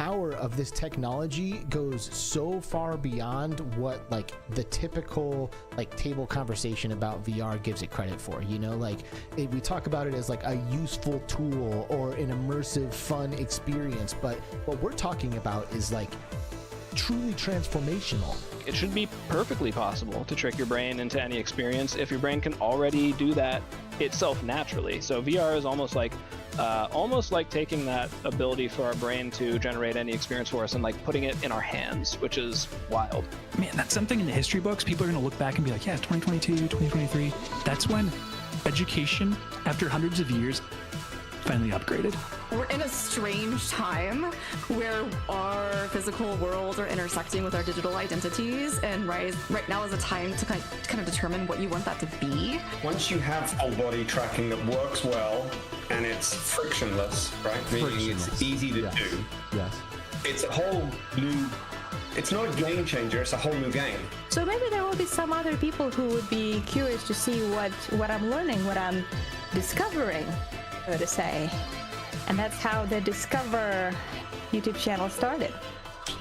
power of this technology goes so far beyond what like the typical like table conversation about VR gives it credit for. You know, like we talk about it as like a useful tool or an immersive, fun experience, but what we're talking about is like truly transformational. It should be perfectly possible to trick your brain into any experience if your brain can already do that itself naturally. So VR is almost like taking that ability for our brain to generate any experience for us and like putting it in our hands, which is wild. Man, that's something in the history books. People are going to look back and be like, yeah, 2022, 2023. That's when education, after hundreds of years, finally upgraded. We're in a strange time where our physical worlds are intersecting with our digital identities, and right now is a time to kind of determine what you want that to be. Once you have full body tracking that works well and it's frictionless, right? Meaning it's easy to do. Yes. It's a whole new. It's not a game changer, it's a whole new game. So maybe there will be some other people who would be curious to see what I'm learning, what I'm discovering, so to say. And that's how the Discover YouTube channel started.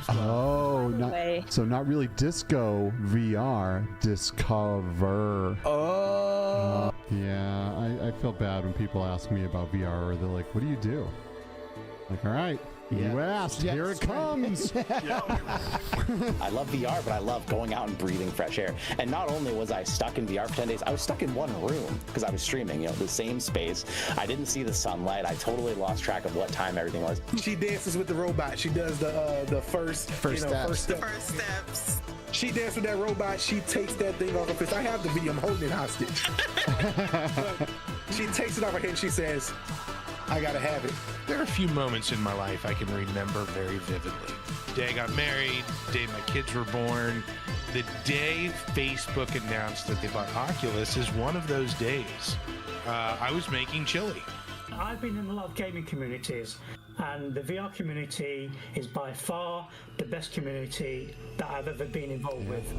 Oh, not really disco VR, Discover. Oh. Yeah, I feel bad when people ask me about VR, or they're like, what do you do? Like, all right. Yeah. You asked, here it comes. I love VR, but I love going out and breathing fresh air. And not only was I stuck in VR for 10 days, I was stuck in one room because I was streaming, the same space. I didn't see the sunlight. I totally lost track of what time everything was. She dances with the robot. She does the first steps. She dances with that robot. She takes that thing off her fist. I have the video. I'm holding it hostage. She takes it off her head and she says, I gotta have it. There are a few moments in my life I can remember very vividly. The day I got married, the day my kids were born, the day Facebook announced that they bought Oculus is one of those days. I was making chili. I've been in a lot of gaming communities, and the VR community is by far the best community that I've ever been involved with.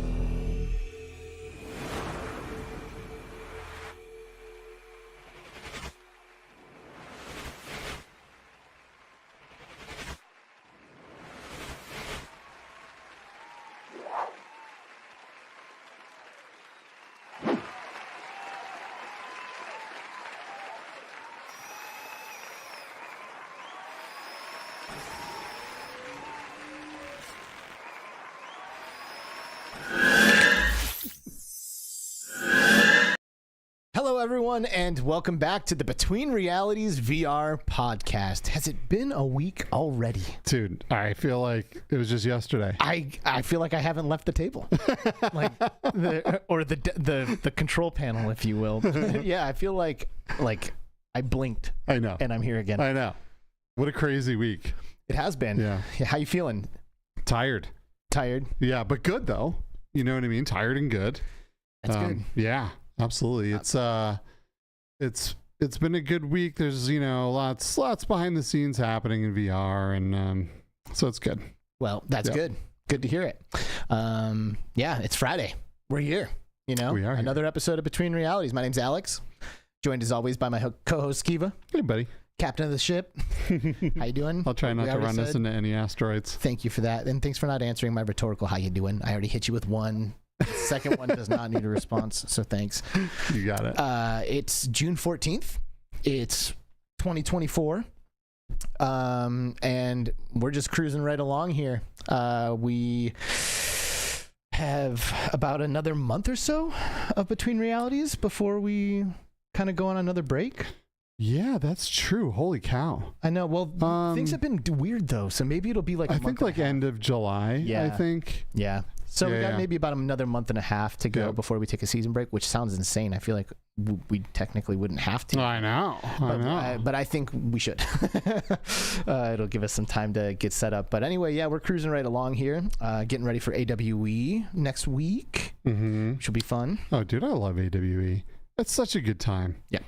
Hello, everyone, and welcome back to the Between Realities VR podcast. Has it been a week already? Dude, I feel like it was just yesterday. I feel like I haven't left the table, like the control panel, if you will. Yeah, I feel like I blinked. I know, and I'm here again. I know. What a crazy week it has been. Yeah. How you feeling? Tired. Yeah, but good though. You know what I mean? Tired and good. That's good. Yeah. Absolutely. It's been a good week. There's, lots behind the scenes happening in VR, and so it's good. Well, that's good. Good to hear it. Yeah, it's Friday. We're here. We are another episode of Between Realities. My name's Alex, joined as always by my co-host Skiva. Hey, buddy. Captain of the ship. How you doing? I'll try not to run us into any asteroids. Thank you for that, and thanks for not answering my rhetorical "How you doing?" I already hit you with one. The second one does not need a response, so thanks. You got it. It's June 14th. It's 2024. And we're just cruising right along here. We have about another month or so of Between Realities before we kind of go on another break. Yeah, that's true. Holy cow. I know. Well, things have been weird, though, so maybe it'll be like I think like end of July, yeah. I think. Yeah. So we got maybe about another month and a half to go before we take a season break, which sounds insane. I feel like we technically wouldn't have to. I know. But I think we should. It'll give us some time to get set up. But anyway, yeah, we're cruising right along here, getting ready for AWE next week, which will be fun. Oh, dude, I love AWE. It's such a good time. Yeah.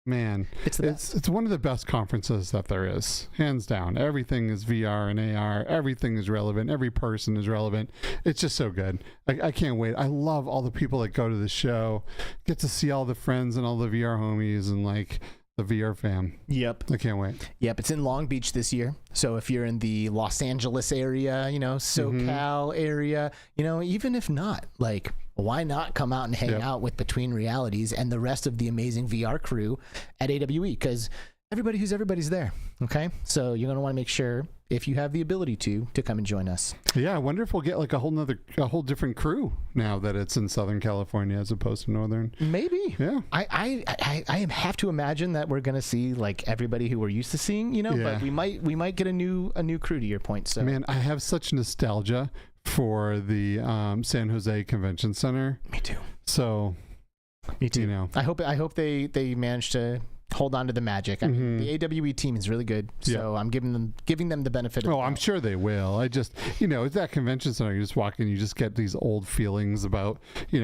Man, it's one of the best conferences that there is, hands down. Everything is VR and AR. Everything is relevant. Every person is relevant. It's just so good. I can't wait. I love all the people that go to the show, get to see all the friends and all the VR homies, and like the VR fam. Yep. I can't wait. Yep. It's in Long Beach this year. So if you're in the Los Angeles area, SoCal area, even if not, like, why not come out and hang out with Between Realities and the rest of the amazing VR crew at AWE? Because everybody's there. Okay. So you're going to want to make sure, if you have the ability to come and join us. Yeah. I wonder if we'll get like a whole different crew now that it's in Southern California as opposed to Northern. Maybe. Yeah. I have to imagine that we're going to see like everybody who we're used to seeing, but we might get a new crew, to your point. So man, I have such nostalgia for the San Jose Convention Center. Me too. So, me too. I hope they manage to hold on to the magic. I mean, the AWE team is really good, so I'm giving them the benefit. I'm sure they will. I just, it's that convention center. You just walk in, you just get these old feelings about,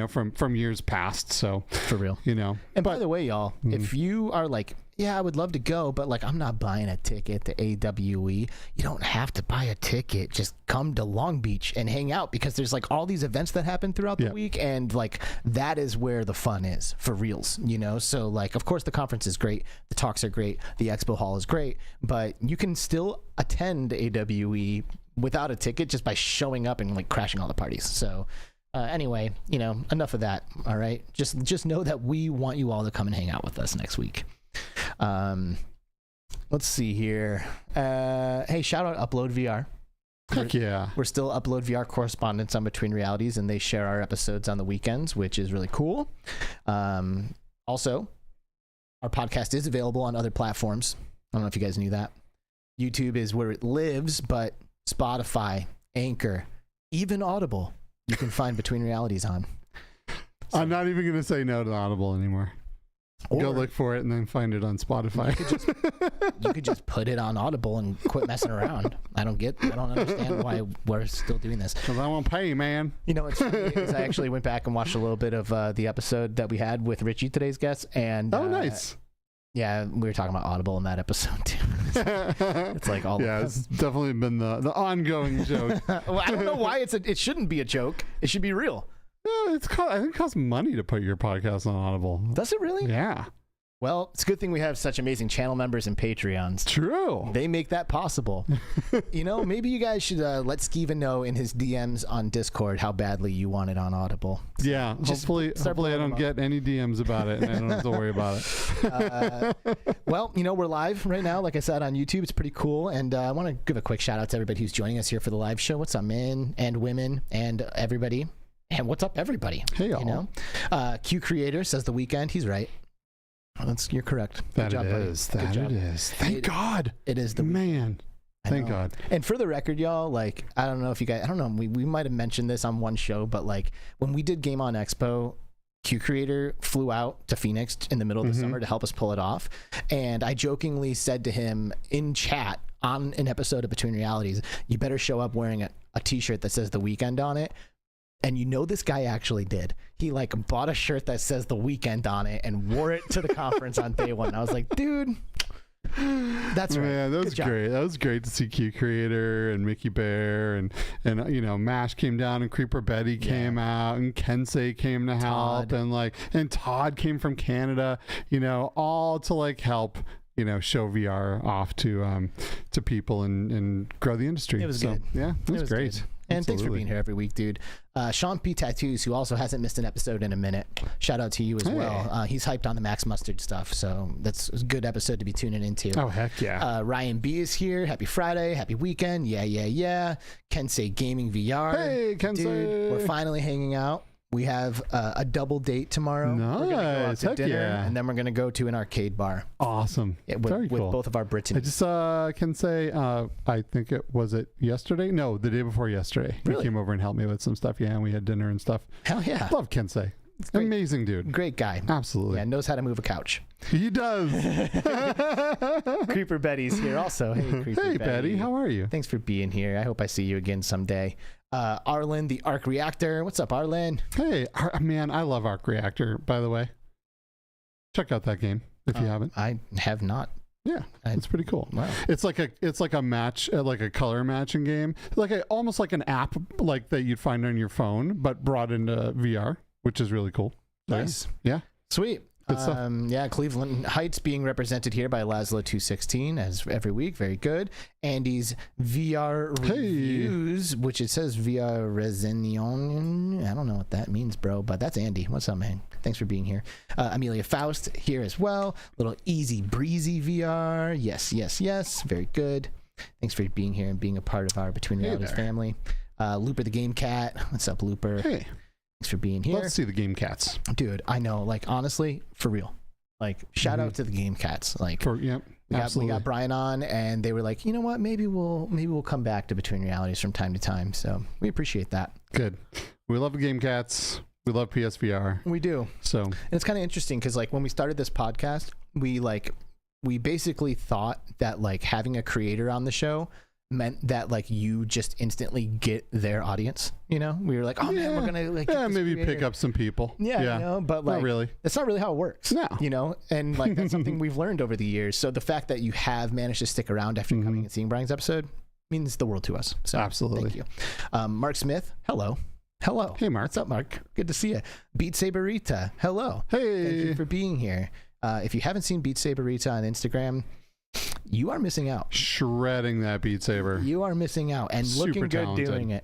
from years past. So for real, And by the way, y'all, if you are like, yeah, I would love to go, but like, I'm not buying a ticket to AWE. You don't have to buy a ticket. Just come to Long Beach and hang out, because there's like all these events that happen throughout the week, and like that is where the fun is, for reals, So like, of course, the conference is great, the talks are great, the expo hall is great, but you can still attend AWE without a ticket just by showing up and like crashing all the parties. So anyway, enough of that. All right, just know that we want you all to come and hang out with us next week. Let's see here. Hey, shout out Upload VR. Heck yeah. We're still Upload VR correspondents on Between Realities, and they share our episodes on the weekends, which is really cool. Also, our podcast is available on other platforms. I don't know if you guys knew that. YouTube is where it lives, but Spotify, Anchor, even Audible, you can find Between Realities on. So, I'm not even going to say no to Audible anymore. Go look for it and then find it on Spotify. You could just put it on Audible and quit messing around. I don't understand why we're still doing this. Because I won't pay, man. What's funny is I actually went back and watched a little bit of the episode that we had with Richie, today's guest, and nice. Yeah, we were talking about Audible in that episode too. It's like all. Yeah, it's definitely been the ongoing joke. Well, I don't know why it shouldn't be a joke. It should be real. Yeah, I think it costs money to put your podcast on Audible. Does it really? Yeah. Well, it's a good thing we have such amazing channel members and Patreons. True. They make that possible. Maybe you guys should let Skeevan know in his DMs on Discord how badly you want it on Audible. Yeah. Hopefully I don't get any DMs about it, and I don't have to worry about it. Well, we're live right now, like I said, on YouTube. It's pretty cool. And I want to give a quick shout out to everybody who's joining us here for the live show. What's up, men and women and everybody? And what's up, everybody? Hey, y'all. Qcreator says the weekend. He's right. You're correct. Good job, buddy. It is. Thank God. It is the man. Thank God. And for the record, y'all, like, I don't know if you guys, we might have mentioned this on one show, but like when we did Game On Expo, Qcreator flew out to Phoenix in the middle of the summer to help us pull it off. And I jokingly said to him in chat on an episode of Between Realities, you better show up wearing a t-shirt that says The Weekend on it. And this guy actually did. He like bought a shirt that says The Weekend on it and wore it to the conference on day one. I was like, dude, that's right. Man, that was great. That was great to see Qcreator and MickeyBerr and Mash came down and CreeperBetty came out and Kensei came to help and Todd came from Canada, all to like help show VR off to people and grow the industry. It was good. Yeah, it was great. Good. And thanks for being here every week, dude. Sean P. Tattoos, who also hasn't missed an episode in a minute. Shout out to you as well. He's hyped on the Max Mustard stuff, so that's a good episode to be tuning into. Oh, heck yeah. Ryan B. is here. Happy Friday. Happy weekend. Yeah. Kensei Gaming VR. Hey, Kensei. Dude, we're finally hanging out. We have a double date tomorrow. Nice. We're going to go out to Heck dinner, yeah. and then we're going to go to an arcade bar. Awesome. With both of our Brittany. I just can say, I think was it yesterday? No, the day before yesterday. Really? He came over and helped me with some stuff. Yeah, and we had dinner and stuff. Hell yeah. Love Kensei. Amazing dude. Great guy. Absolutely. Yeah, knows how to move a couch. He does. CreeperBetty's here also. Hey, CreeperBetty. Hey, Betty. How are you? Thanks for being here. I hope I see you again someday. Arlen, the Arc Reactor. What's up, Arlen? Hey, man, I love Arc Reactor, by the way. Check out that game if you haven't. I have not. Yeah, it's pretty cool. Wow. It's like a match, like a color matching game, almost like an app like that you'd find on your phone, but brought into VR, which is really cool. Nice. Yeah. Sweet. Yeah, Cleveland Heights being represented here by Laszlo 216 as every week. Very good. Andy's VR reviews, which it says VR Resignon. I don't know what that means, bro, but that's Andy. What's up, man? Thanks for being here. Amelia Faust here as well. Little easy breezy VR. Yes. Very good. Thanks for being here and being a part of our Between Realities family. Looper the Game Cat. What's up, Looper? Hey. Thanks for being here. Let's see the Game Cats. Dude, I know, like, honestly, for real. Like, shout out to the Game Cats. Like, Yep. we got Brian on, and they were like, you know what? Maybe we'll come back to Between Realities from time to time. So we appreciate that. Good. We love the Game Cats. We love PSVR. We do. So and it's kind of interesting because, like, when we started this podcast, we basically thought that, like, having a creator on the show meant that, like, you just instantly get their audience. You know, we were like, oh man, we're gonna like maybe pick up some people. Yeah, you know, but like, not really. That's not really how it works. No, you know, and like that's something we've learned over the years. So the fact that you have managed to stick around after coming and seeing Brian's episode means the world to us. So absolutely, thank you. Mark Smith, hello. Hey, Mark. What's up, Mark? Good to see you. Beat Saberita, hello. Hey, thank you for being here. If you haven't seen Beat Saberita on Instagram, you are missing out. Shredding that Beat Saber. You are missing out and Super looking good talented. doing it.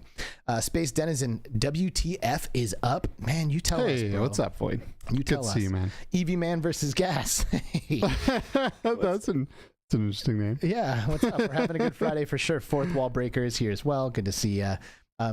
Space Denizen WTF is up. Man, you tell us, Hey, bro. what's up, Void? You tell Good to us. see you, man. EV Man versus Gas. That's an interesting name. Yeah, what's up? We're having a good Friday for sure. Fourth Wall Breaker is here as well. Good to see you.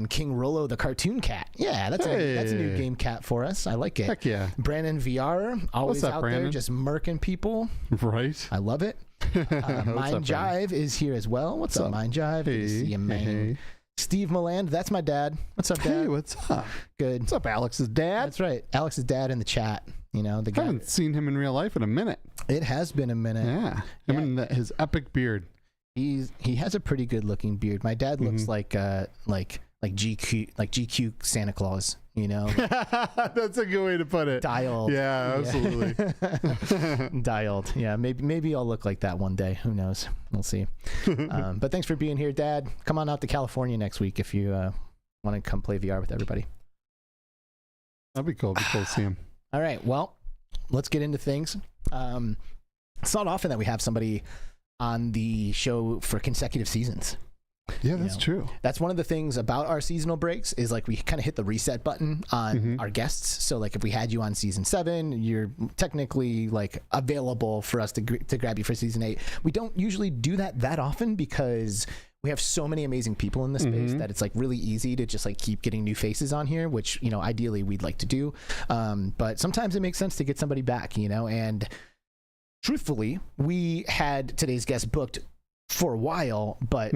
King Rollo the Cartoon Cat. Yeah, that's a new game cat for us. I like it. Heck yeah. Brandon VR, always up, out Brandon? there just murking people. Right. I love it. Mind Jive is here as well. What's up, Mind Jive? Good to see you, man. Hey. Steve Meland, that's my dad. What's up, Dad? Hey, what's up? Good. What's up, Alex's dad? That's right. Alex's dad in the chat. You know, the I guy. haven't seen him in real life in a minute. It has been a minute. Yeah. Him and his epic beard. He has a pretty good looking beard. My dad looks like GQ Santa Claus, you know. That's a good way to put it. Dialed. Yeah, absolutely. Dialed. Yeah, maybe I'll look like that one day. Who knows? We'll see. But thanks for being here, Dad. Come on out to California next week if you want to come play VR with everybody. That'd be cool. It'd be cool to see him. All right. Well, let's get into things. It's not often that we have somebody on the show for consecutive seasons. Yeah, that's true. That's one of the things about our seasonal breaks is like we kind of hit the reset button on our guests. So like if we had you on season 7, you're technically like available for us to grab you for season 8. We don't usually do that often because we have so many amazing people in the space that it's like really easy to just like keep getting new faces on here, which, you know, ideally we'd like to do. But sometimes it makes sense to get somebody back, you know, and truthfully, we had today's guest booked for a while, but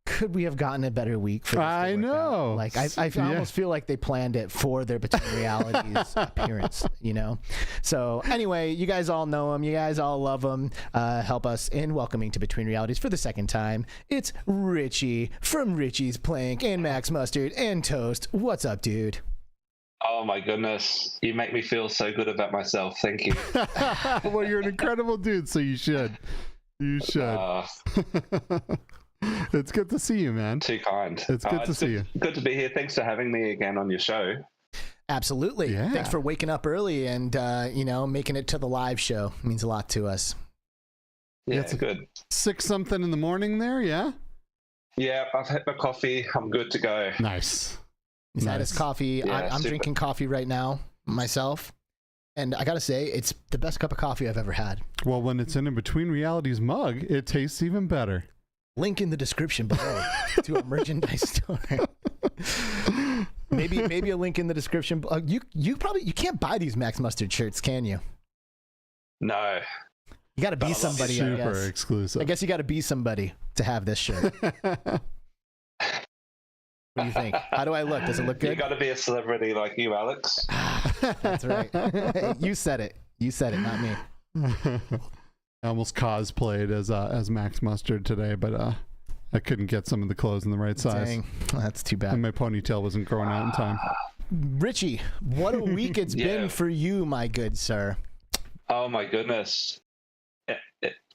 could we have gotten a better week for this? I know. Like I almost feel like they planned it for their Between Realities appearance, you know? So anyway, you guys all know him. You guys all love him. Help us in welcoming to Between Realities for the second time. It's Richie from Richie's Plank and Max Mustard and Toast. What's up, dude? Oh my goodness. You make me feel so good about myself. Thank you. Well, you're an incredible dude, so you should. You should. It's good to see you, man. Too kind. It's good to see you. Good to be here. Thanks for having me again on your show. Absolutely. Yeah. Thanks for waking up early and, you know, making it to the live show. It means a lot to us. Yeah, it's good. 6 something in the morning there, yeah? Yeah, I've had my coffee. I'm good to go. Nice. He's had his coffee. Yeah, I'm drinking coffee right now myself. And I got to say, it's the best cup of coffee I've ever had. Well, when it's in a Between Realities mug, it tastes even better. Link in the description below to our merchandise store. maybe a link in the description. You can't buy these Max Mustard shirts, can you? No. You got to be somebody. I guess. Super exclusive. I guess you got to be somebody to have this shirt. What do you think? How do I look? Does it look good? You got to be a celebrity like you, Alex. That's right. You said it. You said it, not me. I almost cosplayed as Max Mustard today, but I couldn't get some of the clothes in the right size. Dang, that's too bad. And my ponytail wasn't growing out in time. Richie, what a week it's been for you, my good sir. Oh my goodness.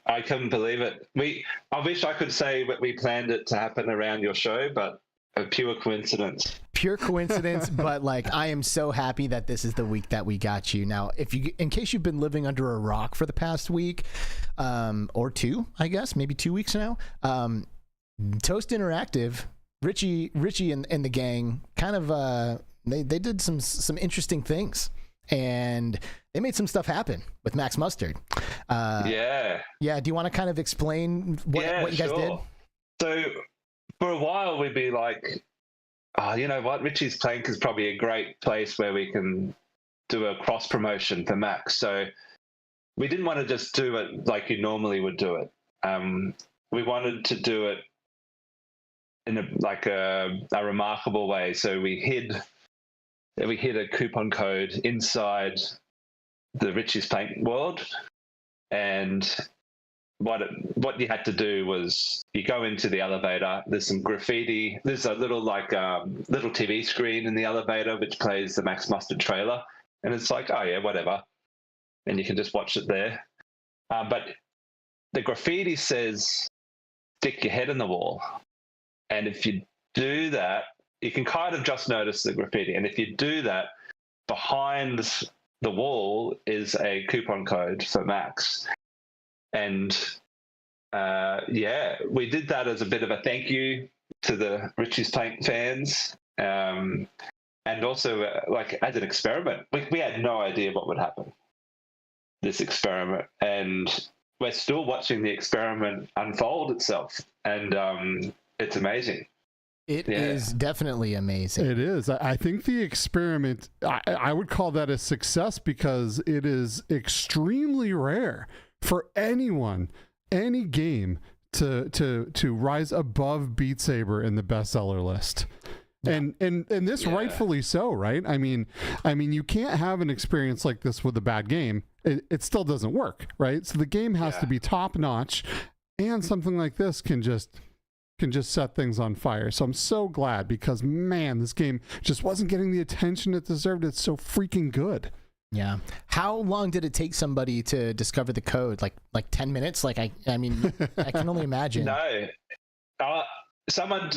I couldn't believe it. I wish I could say that we planned it to happen around your show, but a pure coincidence. pure coincidence, but like I am so happy that this is the week that we got you. Now, in case you've been living under a rock for the past week, or two, I guess, maybe 2 weeks now, Toast Interactive, Richie and the gang kind of they did some interesting things, and they made some stuff happen with Max Mustard. Yeah. Do you want to kind of explain what you guys did? So for a while we'd be like, oh, you know what, Richie's Plank is probably a great place where we can do a cross promotion for Max. So we didn't want to just do it like you normally would do it. We wanted to do it in a remarkable way. So we hid a coupon code inside the Richie's Plank world, and what you had to do was you go into the elevator. There's some graffiti. There's a little little TV screen in the elevator which plays the Max Mustard trailer, and it's like, oh yeah, whatever, and you can just watch it there. But the graffiti says, "Stick your head in the wall," and if you do that, you can kind of just notice the graffiti. And if you do that, behind the wall is a coupon code for Max. And we did that as a bit of a thank you to the Richie's Plank fans, and also as an experiment. We had no idea what would happen, this experiment, and we're still watching the experiment unfold itself, and it's amazing. It is definitely amazing. It is. I think the experiment, I would call that a success, because it is extremely rare for anyone, any game to rise above Beat Saber in the bestseller list. Yeah. And this rightfully so, right? I mean you can't have an experience like this with a bad game. It still doesn't work, right? So the game has to be top notch, and something like this can just set things on fire. So I'm so glad, because man, this game just wasn't getting the attention it deserved. It's so freaking good. Yeah. How long did it take somebody to discover the code? Like 10 minutes? I mean, I can only imagine. No. Someone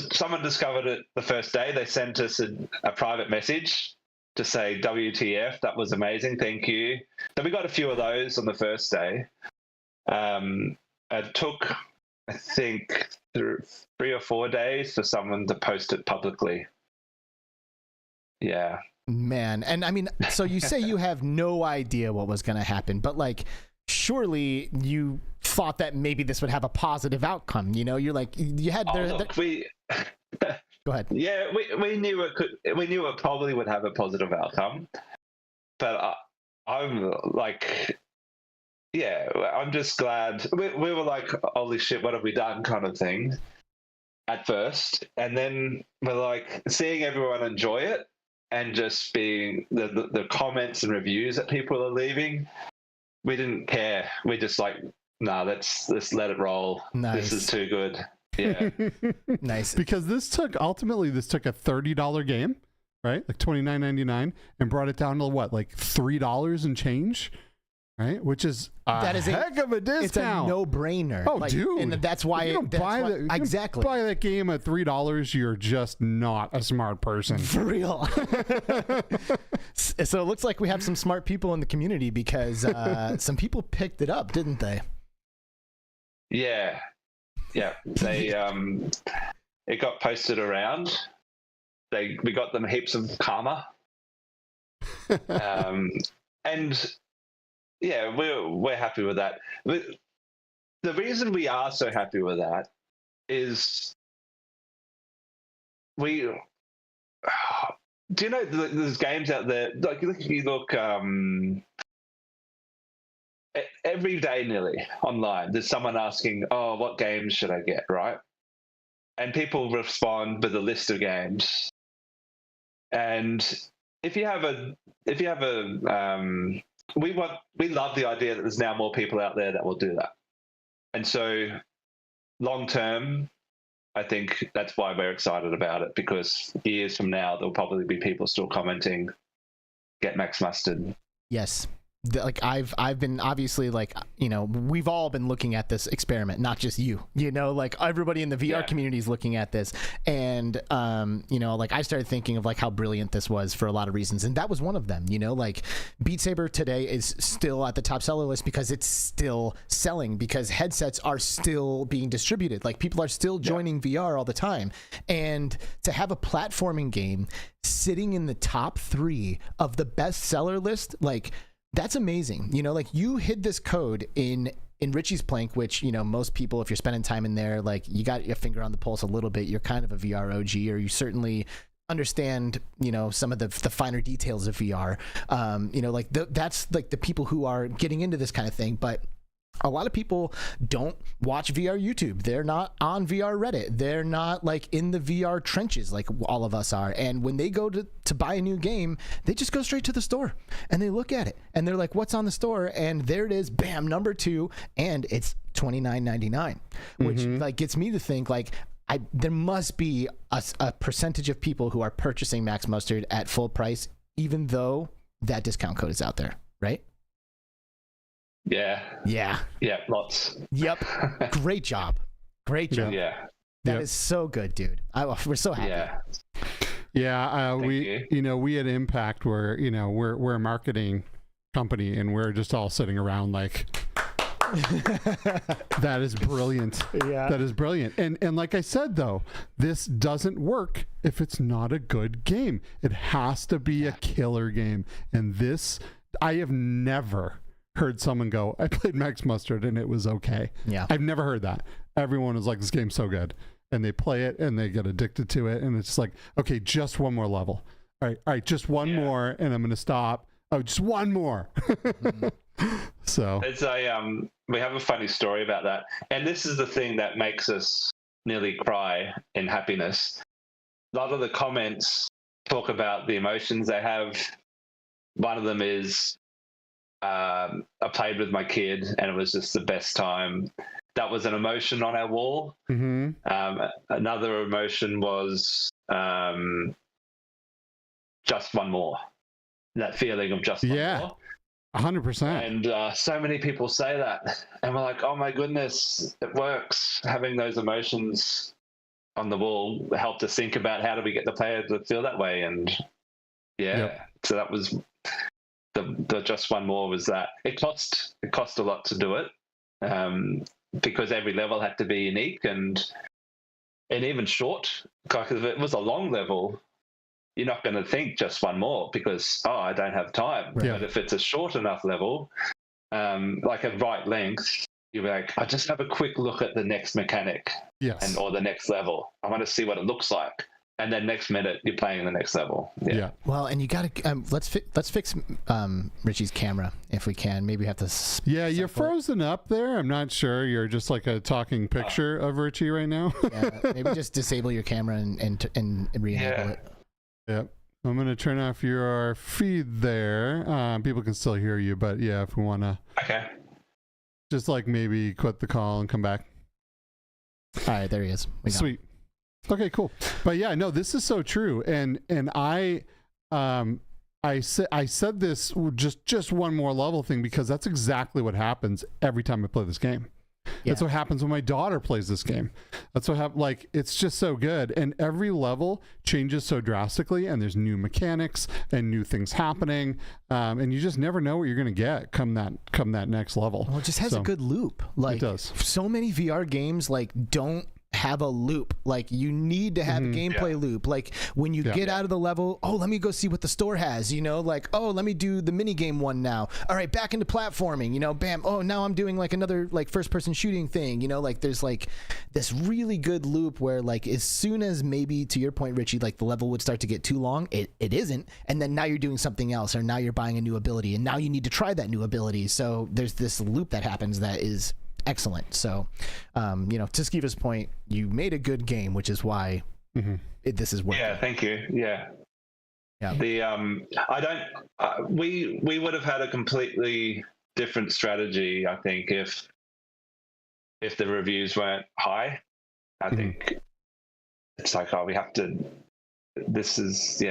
discovered it the first day. They sent us a private message to say, WTF, that was amazing, thank you. So we got a few of those on the first day. It took, I think, 3 or 4 days for someone to post it publicly. Yeah. Man, and I mean, so you say you have no idea what was going to happen, but surely you thought that maybe this would have a positive outcome. You know, you're like, you had. Go ahead. Yeah, we knew it could. We knew it probably would have a positive outcome, but I'm like, yeah, I'm just glad. We were like, holy shit, what have we done, kind of thing, at first, and then we're like seeing everyone enjoy it. And just being the comments and reviews that people are leaving, we didn't care. We just let's let it roll. Nice. This is too good. Yeah. Nice. Because this took a $30 game, right? Like $29.99, and brought it down to what, like $3 and change, right? Which is a heck of a discount. It's a no-brainer. Oh, dude. And that's why exactly. Buy that game at $3, you're just not a smart person. For real. So it looks like we have some smart people in the community, because some people picked it up, didn't they? Yeah. They it got posted around. We got them heaps of karma. And yeah, we're happy with that. The reason we are so happy with that is do you know there's games out there, you look every day nearly online, there's someone asking, oh, what games should I get, right? And people respond with a list of games. And if you have a we love the idea that there's now more people out there that will do that. And so long term, I think that's why we're excited about it, because years from now, there'll probably be people still commenting, get Max Mustard. Yes. like I've been obviously like, you know, we've all been looking at this experiment, not just you know, like everybody in the VR community is looking at this, and you know, like I started thinking of like how brilliant this was for a lot of reasons, and that was one of them. You know, like Beat Saber today is still at the top seller list because it's still selling, because headsets are still being distributed, like people are still joining VR all the time, and to have a platforming game sitting in the top 3 of the bestseller list, like that's amazing. You know, like you hid this code in Richie's Plank, which, you know, most people, if you're spending time in there, like you got your finger on the pulse a little bit, you're kind of a VR OG, or you certainly understand, you know, some of the finer details of VR. You know, like that's like the people who are getting into this kind of thing. But a lot of people don't watch VR YouTube. They're not on VR Reddit. They're not like in the VR trenches like all of us are. And when they go to buy a new game, they just go straight to the store and they look at it and they're like, what's on the store? And there it is, bam, number 2, and it's $29.99, which like gets me to think like there must be a percentage of people who are purchasing Max Mustard at full price, even though that discount code is out there, right? Yeah, lots. Yep. Great job. Yeah, that is so good, dude. We're so happy. We you know, we at Impact, were, you know, we're a marketing company, and we're just all sitting around like that is brilliant. That is brilliant. And like I said, though, this doesn't work if it's not a good game. It has to be a killer game. And this, I have never heard someone go, I played Max Mustard and it was okay. I've never heard that. Everyone is like, this game's so good, and they play it and they get addicted to it, and it's just like, okay, just one more level. All right, just one more, and I'm gonna stop. Oh, just one more. So it's we have a funny story about that, and this is the thing that makes us nearly cry in happiness. A lot of the comments talk about the emotions they have. One of them is, I played with my kid and it was just the best time. That was an emotion on our wall. Another emotion was just one more. That feeling of just one more. 100%. And so many people say that, and we're like, oh my goodness, it works. Having those emotions on the wall helped us think about how do we get the player to feel that way. And so that was the just one more. Was that it cost a lot to do it, because every level had to be unique, and even short. Because if it was a long level, you're not going to think just one more because, I don't have time. But if it's a short enough level, like a right length, you're like, I just have a quick look at the next mechanic or the next level. I want to see what it looks like. And then next minute, you're playing the next level. Well, and you got to, let's fix Richie's camera if we can. Maybe we have to. You're frozen up there. I'm not sure. You're just like a talking picture of Richie right now. Maybe just disable your camera and re-enable it. Yep. I'm going to turn off your feed there. People can still hear you, but if we want to. Okay. Just like maybe quit the call and come back. All right, there he is. Sweet. Okay, cool. But no, this is so true. And I said this just one more level thing, because that's exactly what happens every time I play this game. That's what happens when my daughter plays this game. That's what happens. Like, it's just so good, and every level changes so drastically, and there's new mechanics and new things happening, and you just never know what you're gonna get come that next level. Well, it just has a good loop. Like, it does. So many VR games don't have a loop. Like, you need to have a gameplay loop. Like, when you get out of the level, let me go see what the store has, like, let me do the mini game one now. All right, back into platforming, bam. Now I'm doing like another like first person shooting thing, like there's like this really good loop where, like, as soon as, maybe to your point, Richie, like the level would start to get too long, it isn't, and then now you're doing something else, or now you're buying a new ability, and now you need to try that new ability. So there's this loop that happens that is excellent. So to Skiva's point, you made a good game, which is why this is working. Thank you. The I don't we would have had a completely different strategy, I think, if the reviews weren't high. I think it's like, we have to, this is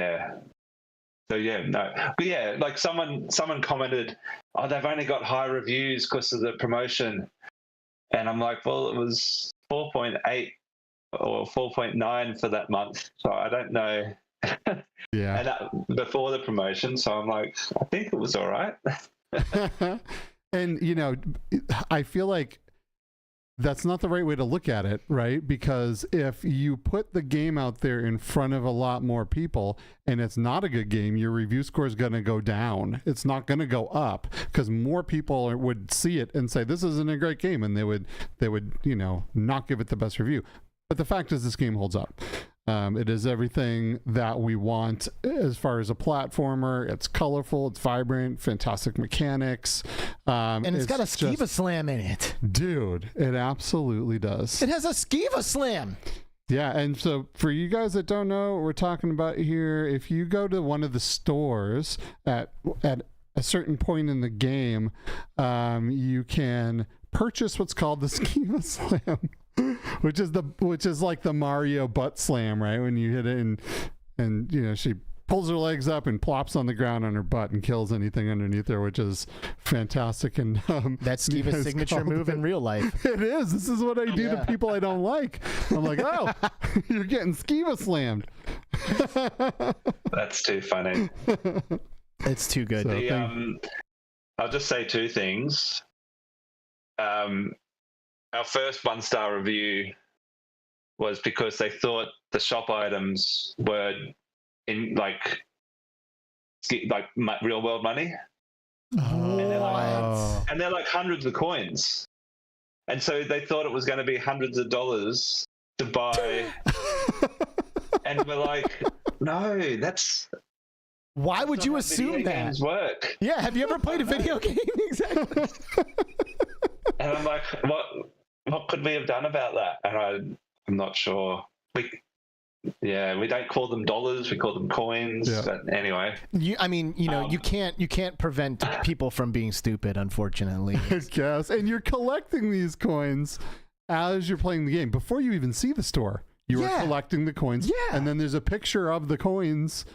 So yeah, no, but yeah, like someone commented, oh, they've only got high reviews because of the promotion, and I'm like, well, it was 4.8 or 4.9 for that month, so I don't know. Yeah. And that, before the promotion, so I'm like, I think it was all right. And you know, I feel like that's not the right way to look at it, right? Because if you put the game out there in front of a lot more people and it's not a good game, your review score is going to go down. It's not going to go up because more people would see it and say, this isn't a great game. And they would, you know, not give it the best review. But the fact is this game holds up. It is everything that we want as far as a platformer. It's colorful, it's vibrant, fantastic mechanics. And it's got a Skiva Slam in it. Dude, it absolutely does. It has a Skiva Slam. Yeah, and so for you guys that don't know what we're talking about here, if you go to one of the stores at a certain point in the game, you can purchase what's called the Skiva Slam. which is like the Mario butt slam, right? When you hit it and you know, she pulls her legs up and plops on the ground on her butt and kills anything underneath her, which is fantastic. And that's Skiva's signature move in real life. It is. This is what I do to people I don't like. I'm like, oh, you're getting Skiva slammed. That's too funny. It's too good. So, I'll just say two things. Our first 1-star review was because they thought the shop items were in like real world money. Oh. And they're like hundreds of coins. And so they thought it was going to be hundreds of dollars to buy. And we're like, no, that's... Why would you assume that? Games work. Yeah, have you ever played a video game? Exactly. And I'm like, what could we have done about that? And I'm not sure. We don't call them dollars, we call them coins. Yeah. But anyway, you can't prevent people from being stupid, unfortunately. I guess. And you're collecting these coins as you're playing the game before you even see the store. You are collecting the coins, and then there's a picture of the coins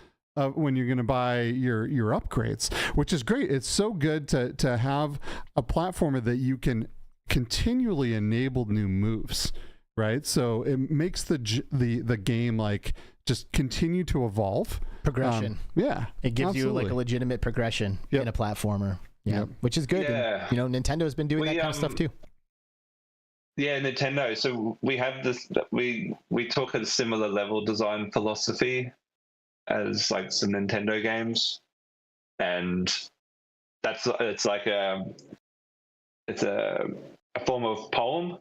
when you're going to buy your upgrades, which is great. It's so good to have a platformer that you can continually enable new moves, right? So it makes the game like just continue to evolve. Progression. It gives you like a legitimate progression in a platformer. Which is good. Yeah. And, you know, Nintendo's been doing that kind of stuff too. Yeah, Nintendo. So we have this. We took a similar level design philosophy as like some Nintendo games, and it's a form of poem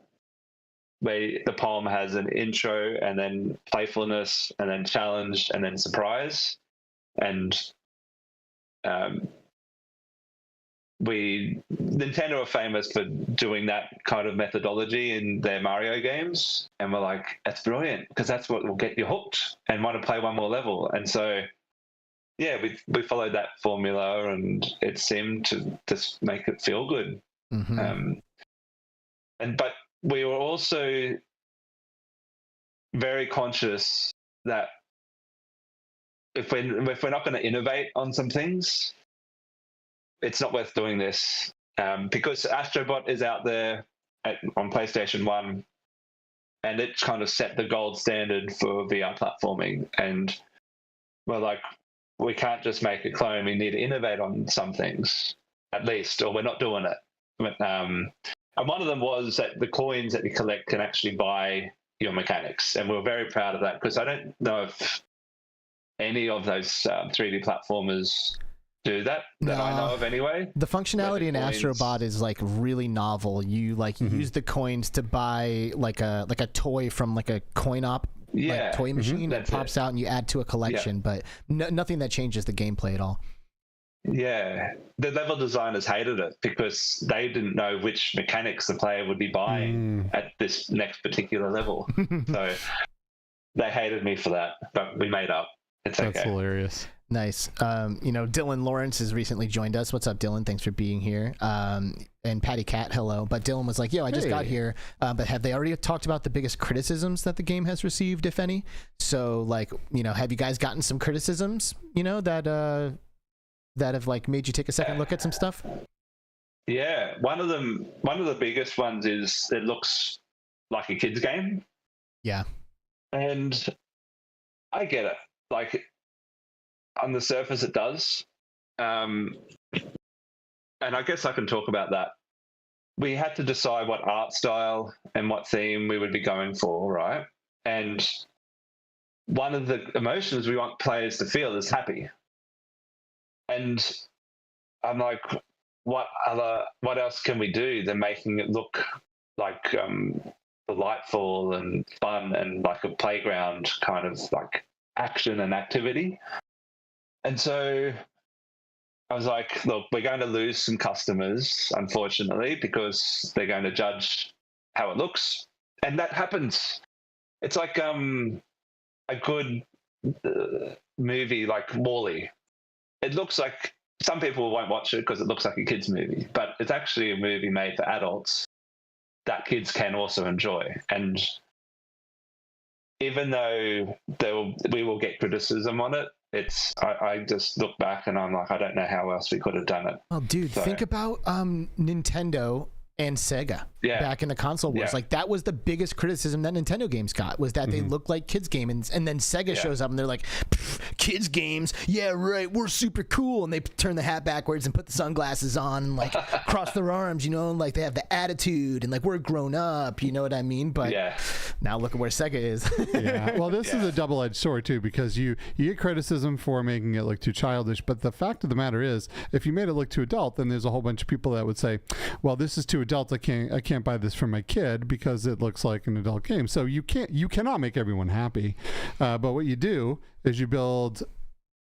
where the poem has an intro and then playfulness and then challenge and then surprise. And Nintendo are famous for doing that kind of methodology in their Mario games, and we're like, that's brilliant because that's what will get you hooked and want to play one more level. And so we followed that formula, and it seemed to just make it feel good. Mm-hmm. But we were also very conscious that if we're not going to innovate on some things, it's not worth doing this, because Astrobot is out there on PlayStation 1, and it kind of set the gold standard for VR platforming. And we're like, we can't just make a clone. We need to innovate on some things, at least, or we're not doing it. And one of them was that the coins that you collect can actually buy your mechanics. And we're very proud of that, because I don't know if any of those 3D platformers do that I know of anyway. The functionality in Astrobot is like really novel. You use the coins to buy like a toy from like a coin op toy machine that pops out and you add to a collection, but nothing that changes the gameplay at all. Yeah, the level designers hated it because they didn't know which mechanics the player would be buying at this next particular level. So they hated me for that, but we made up. It's okay. That's hilarious. Nice. Dylan Lawrence has recently joined us. What's up, Dylan? Thanks for being here. And Patty Cat, hello. But Dylan was like, I just got here. But have they already talked about the biggest criticisms that the game has received, if any? So, like, have you guys gotten some criticisms, that have, like, made you take a second look at some stuff? Yeah. One of the biggest ones is it looks like a kid's game. Yeah. And I get it. Like, on the surface, it does. And I guess I can talk about that. We had to decide what art style and what theme we would be going for, right? And one of the emotions we want players to feel is happy. And I'm like, what else can we do than making it look like delightful and fun and like a playground kind of like action and activity? And so I was like, look, we're going to lose some customers, unfortunately, because they're going to judge how it looks. And that happens. It's like a good movie like Wall-E. It looks like some people won't watch it because it looks like a kid's movie, but it's actually a movie made for adults that kids can also enjoy. And even though we will get criticism on it, I just look back and I'm like, I don't know how else we could have done it. Oh, dude, think about Nintendo and Sega back in the console wars. Like, that was the biggest criticism that Nintendo games got, was that they look like kids games. And then Sega shows up and they're like, kids games, yeah, right, we're super cool. And they turn the hat backwards and put the sunglasses on and like cross their arms, and like they have the attitude and like we're grown up, you know what I mean? But now look at where Sega is. Well, this is a double-edged sword too, because you get criticism for making it look too childish, but the fact of the matter is, if you made it look too adult, then there's a whole bunch of people that would say, well, this is too adult, I can't buy this for my kid because it looks like an adult game. So you cannot make everyone happy, but what you do is you build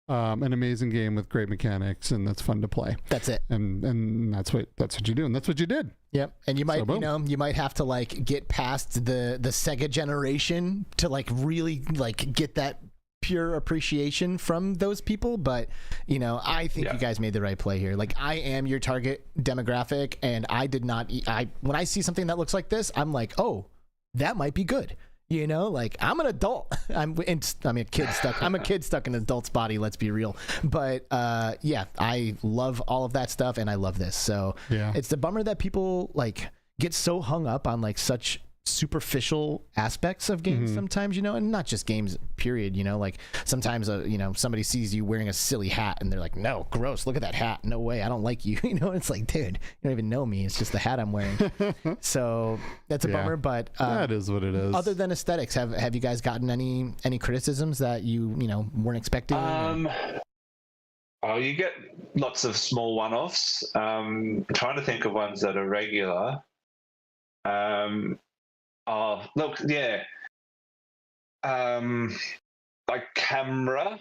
an amazing game with great mechanics, and that's fun to play. That's it. And that's what you do, and that's what you did. Yep. And you might you might have to like get past the Sega generation to like really like get that pure appreciation from those people, but I think you guys made the right play here. Like, I am your target demographic, and I did not when I see something that looks like this, I'm like, oh, that might be good. Like, I'm an adult. I'm a kid stuck in an adult's body, let's be real. But I love all of that stuff, and I love this. So it's the bummer that people like get so hung up on like such superficial aspects of games sometimes, and not just games, period. Like, sometimes somebody sees you wearing a silly hat and they're like, no, gross, look at that hat, no way, I don't like you. It's like, dude, you don't even know me, it's just the hat I'm wearing. So that's a bummer, but that is what it is. Other than aesthetics, have you guys gotten any criticisms that you weren't expecting? You get lots of small one-offs. I'm trying to think of ones that are regular. Oh, look, like camera,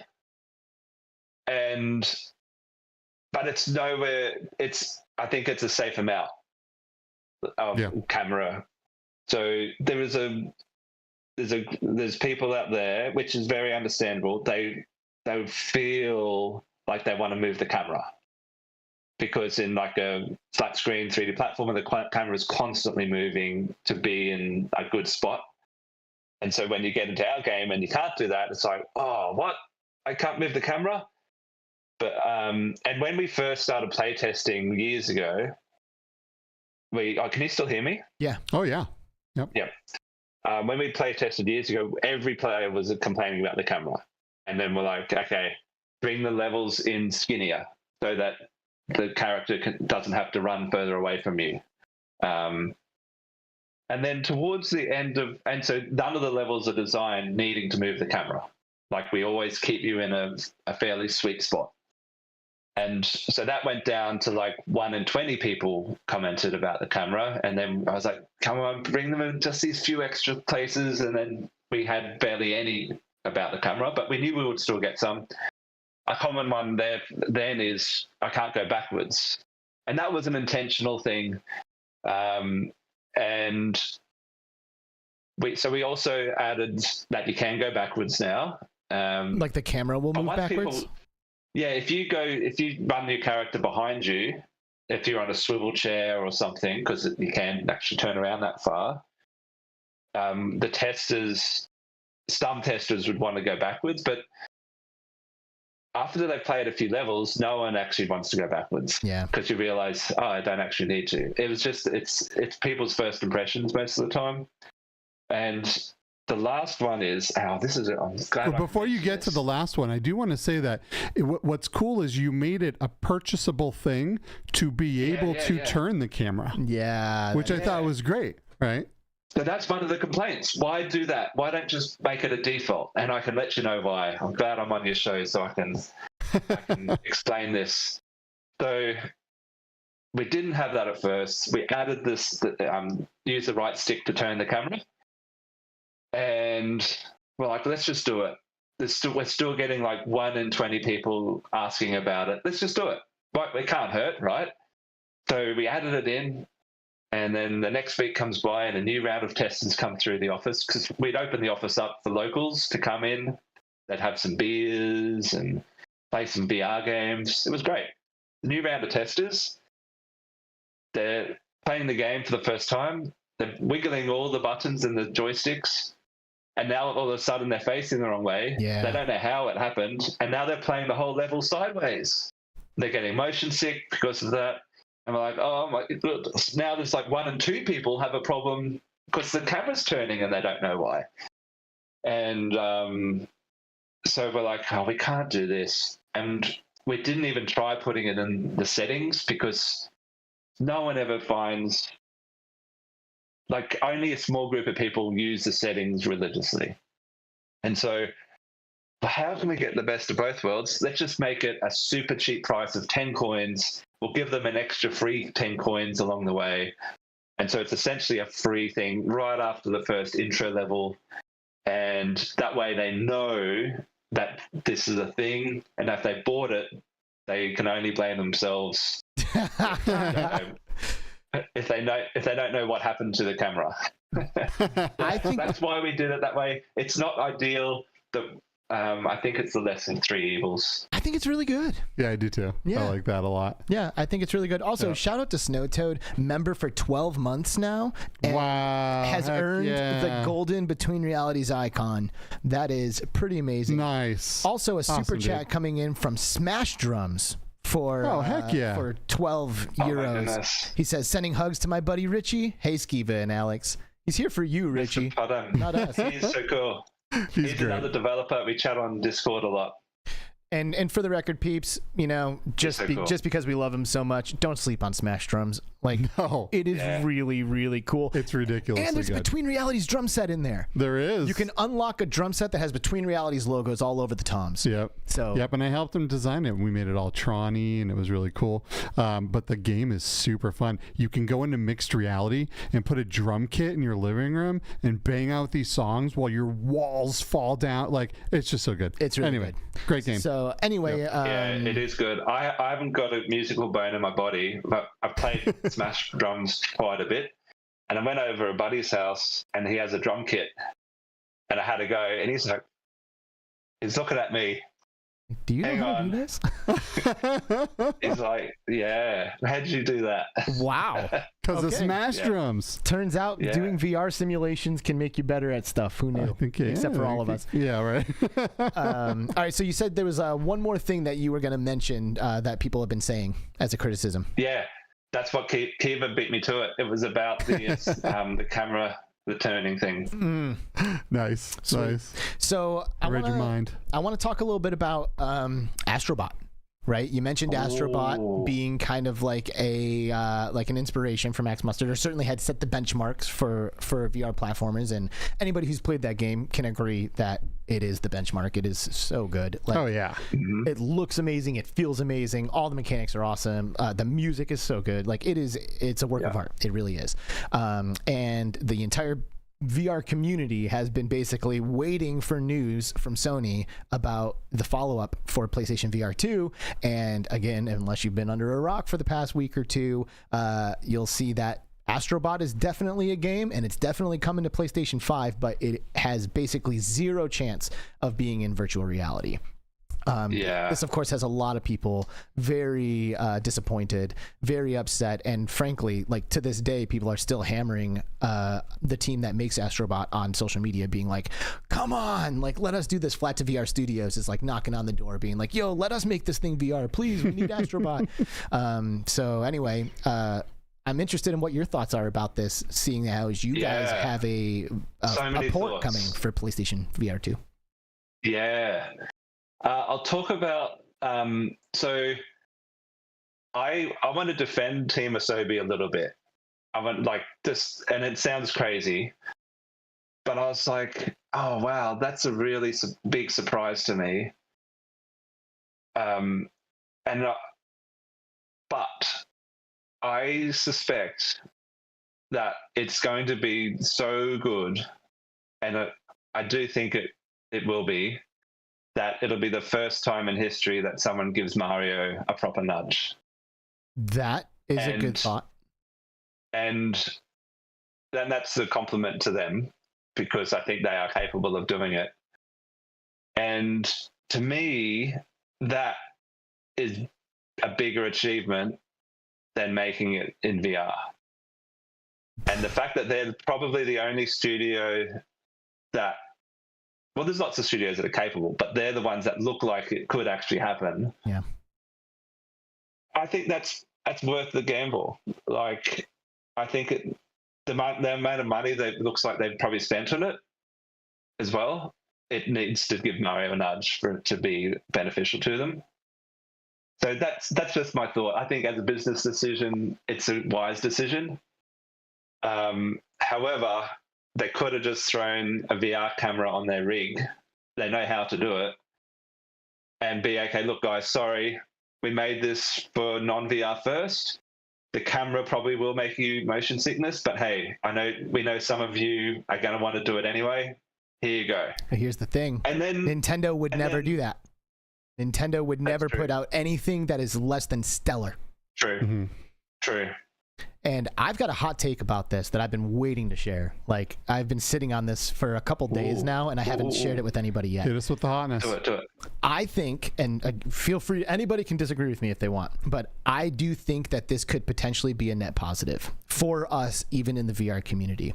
but it's nowhere. I think it's a safe amount of camera. So there's people out there, which is very understandable. They feel like they want to move the camera, because in like a flat screen 3D platform, the camera is constantly moving to be in a good spot. And so when you get into our game and you can't do that, it's like, oh, what? I can't move the camera? But and when we first started playtesting years ago, can you still hear me? Yeah. Oh, yeah. Yep. Yeah. When we playtested years ago, every player was complaining about the camera. And then we're like, okay, bring the levels in skinnier so that the character doesn't have to run further away from you. And then towards the end and so none of the levels are designed needing to move the camera. Like, we always keep you in a fairly sweet spot. And so that went down to like 1 in 20 people commented about the camera. And then I was like, come on, bring them in just these few extra places. And then we had barely any about the camera, but we knew we would still get some. A common one there then is, I can't go backwards. And that was an intentional thing. And we also added that you can go backwards now. Like the camera will move backwards? Yeah, if you run your character behind you, if you're on a swivel chair or something, because you can actually turn around that far, the testers, some testers would want to go backwards, but after they've played a few levels, no one actually wants to go backwards. Yeah. Because you realize, oh, I don't actually need to. It was just, it's people's first impressions most of the time. And the last one is, I'm glad. Before you get to the last one, I do want to say that what's cool is you made it a purchasable thing to be able to turn the camera. Yeah. Which I thought was great, right? So that's one of the complaints. Why do that? Why don't just make it a default? And I can let you know why. I'm glad I'm on your show so I can explain this. So we didn't have that at first. We added this, use the right stick to turn the camera. And we're like, let's just do it. We're still getting like 1 in 20 people asking about it. Let's just do it. But it can't hurt, right? So we added it in. And then the next week comes by and a new round of testers come through the office because we'd open the office up for locals to come in. They'd have some beers and play some VR games. It was great. The new round of testers, they're playing the game for the first time. They're wiggling all the buttons and the joysticks. And now all of a sudden they're facing the wrong way. Yeah. They don't know how it happened. And now they're playing the whole level sideways. They're getting motion sick because of that. And we're like, oh my, now there's like 1 in 2 people have a problem because the camera's turning and they don't know why. And so we're like, oh, we can't do this. And we didn't even try putting it in the settings because no one ever finds, like only a small group of people use the settings religiously. And so how can we get the best of both worlds? Let's just make it a super cheap price of 10 coins. We'll give them an extra free 10 coins along the way. And so it's essentially a free thing right after the first intro level. And that way they know that this is a thing. And if they bought it, they can only blame themselves if they don't know what happened to the camera. I think that's why we did it that way. It's not ideal. I think it's the less than 3 evils. I think it's really good. Yeah, I do too. Yeah. I like that a lot. Yeah, I think it's really good. Also, shout out to Snowtoad, member for 12 months now. And has earned the golden Between Realities icon. That is pretty amazing. Nice. Also, a super chat coming in from Smash Drums for for 12 euros. He says, sending hugs to my buddy Richie. Hey, Skiva and Alex. He's here for you, Richie. Not us. He's so cool. He's another developer. We chat on Discord a lot. And for the record, peeps, you know, just because we love him so much, don't sleep on Smash Drums. Like, it is really, really cool. It's ridiculous. And there's a Between Realities drum set in there. There is. You can unlock a drum set that has Between Realities logos all over the toms. Yep. And I helped him design it. We made it all Tron-y, and it was really cool. But the game is super fun. You can go into mixed reality and put a drum kit in your living room and bang out these songs while your walls fall down. Like, it's just so good. It's really good. Great game. So anyway, yeah, it is good. I haven't got a musical bone in my body, but I've played Smash Drums quite a bit. And I went over a buddy's house and he has a drum kit and I had to go and he's looking at me. Do you know how to do this? He's like, yeah, how'd you do that? Wow. Because of Smash Drums. Turns out doing VR simulations can make you better at stuff. Who knew? I think, except for all of us. Yeah, right. All right, so you said there was one more thing that you were going to mention that people have been saying as a criticism. Yeah, that's what Kiva beat me to it. It was about the camera, the turning thing. Nice. Nice. So I read your mind. I want to talk a little bit about Astrobot. Right, you mentioned Astrobot being kind of like an inspiration for Max Mustard, or certainly had set the benchmarks for VR platformers. And anybody who's played that game can agree that it is the benchmark. It is so good. Like, it looks amazing. It feels amazing. All the mechanics are awesome. The music is so good. Like it's a work of art. It really is. And the entire VR community has been basically waiting for news from Sony about the follow-up for PlayStation VR 2. And again, unless you've been under a rock for the past week or two, you'll see that Astrobot is definitely a game, and it's definitely coming to PlayStation 5, but it has basically zero chance of being in virtual reality. This, of course, has a lot of people very disappointed, very upset, and frankly, like to this day, people are still hammering the team that makes Astrobot on social media, being like, "Come on, like let us do this." Flat to VR Studios is like knocking on the door, being like, "Yo, let us make this thing VR, please. We need Astrobot." So anyway, I'm interested in what your thoughts are about this, seeing how you guys have a port coming for PlayStation VR 2. Yeah. I'll talk about so I want to defend Team Asobi a little bit. I want like this, and it sounds crazy, but I was like, oh wow, that's a really big surprise to me. But I suspect that it's going to be so good, and I do think it will be, that it'll be the first time in history that someone gives Mario a proper nudge. That is a good thought. And then that's a compliment to them, because I think they are capable of doing it. And to me, that is a bigger achievement than making it in VR. And the fact that they're probably the only studio that, well, there's lots of studios that are capable, but they're the ones that look like it could actually happen. Yeah. I think that's worth the gamble. Like, I think the amount of money that looks like they've probably spent on it as well, it needs to give Mario a nudge for it to be beneficial to them. So that's just my thought. I think as a business decision, it's a wise decision. However, they could have just thrown a VR camera on their rig. They know how to do it. And be, okay, look, guys, sorry, we made this for non-VR first. The camera probably will make you motion sickness, but hey, we know some of you are going to want to do it anyway. Here you go. Here's the thing. And then Nintendo would never do that. Nintendo would never put out anything that is less than stellar. True. Mm-hmm. True. And I've got a hot take about this that I've been waiting to share. Like, I've been sitting on this for a couple days now, and I haven't shared it with anybody yet. Hit us with the hotness. Do it. I think, and feel free, anybody can disagree with me if they want, but I do think that this could potentially be a net positive for us, even in the VR community.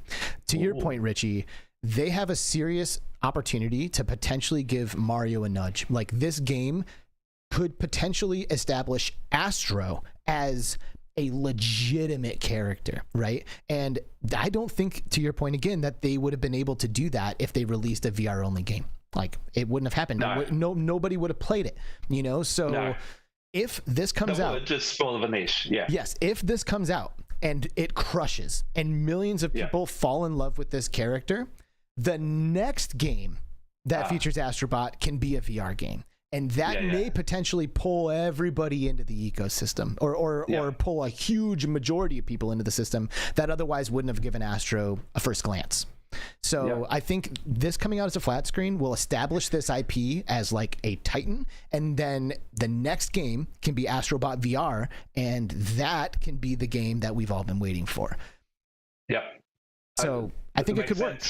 To your point, Richie, they have a serious opportunity to potentially give Mario a nudge. Like, this game could potentially establish Astro as a legitimate character, right? And I don't think, to your point again, that they would have been able to do that if they released a VR only game. Like, it wouldn't have happened. Nobody would have played it, you know? So if this comes out, just full of a niche. Yeah. Yes. If this comes out and it crushes and millions of people fall in love with this character, the next game that features Astrobot can be a VR game. And that may potentially pull everybody into the ecosystem, or pull a huge majority of people into the system that otherwise wouldn't have given Astro a first glance. So I think this coming out as a flat screen will establish this IP as like a titan, and then the next game can be Astrobot VR, and that can be the game that we've all been waiting for. Yep. So I think it could work.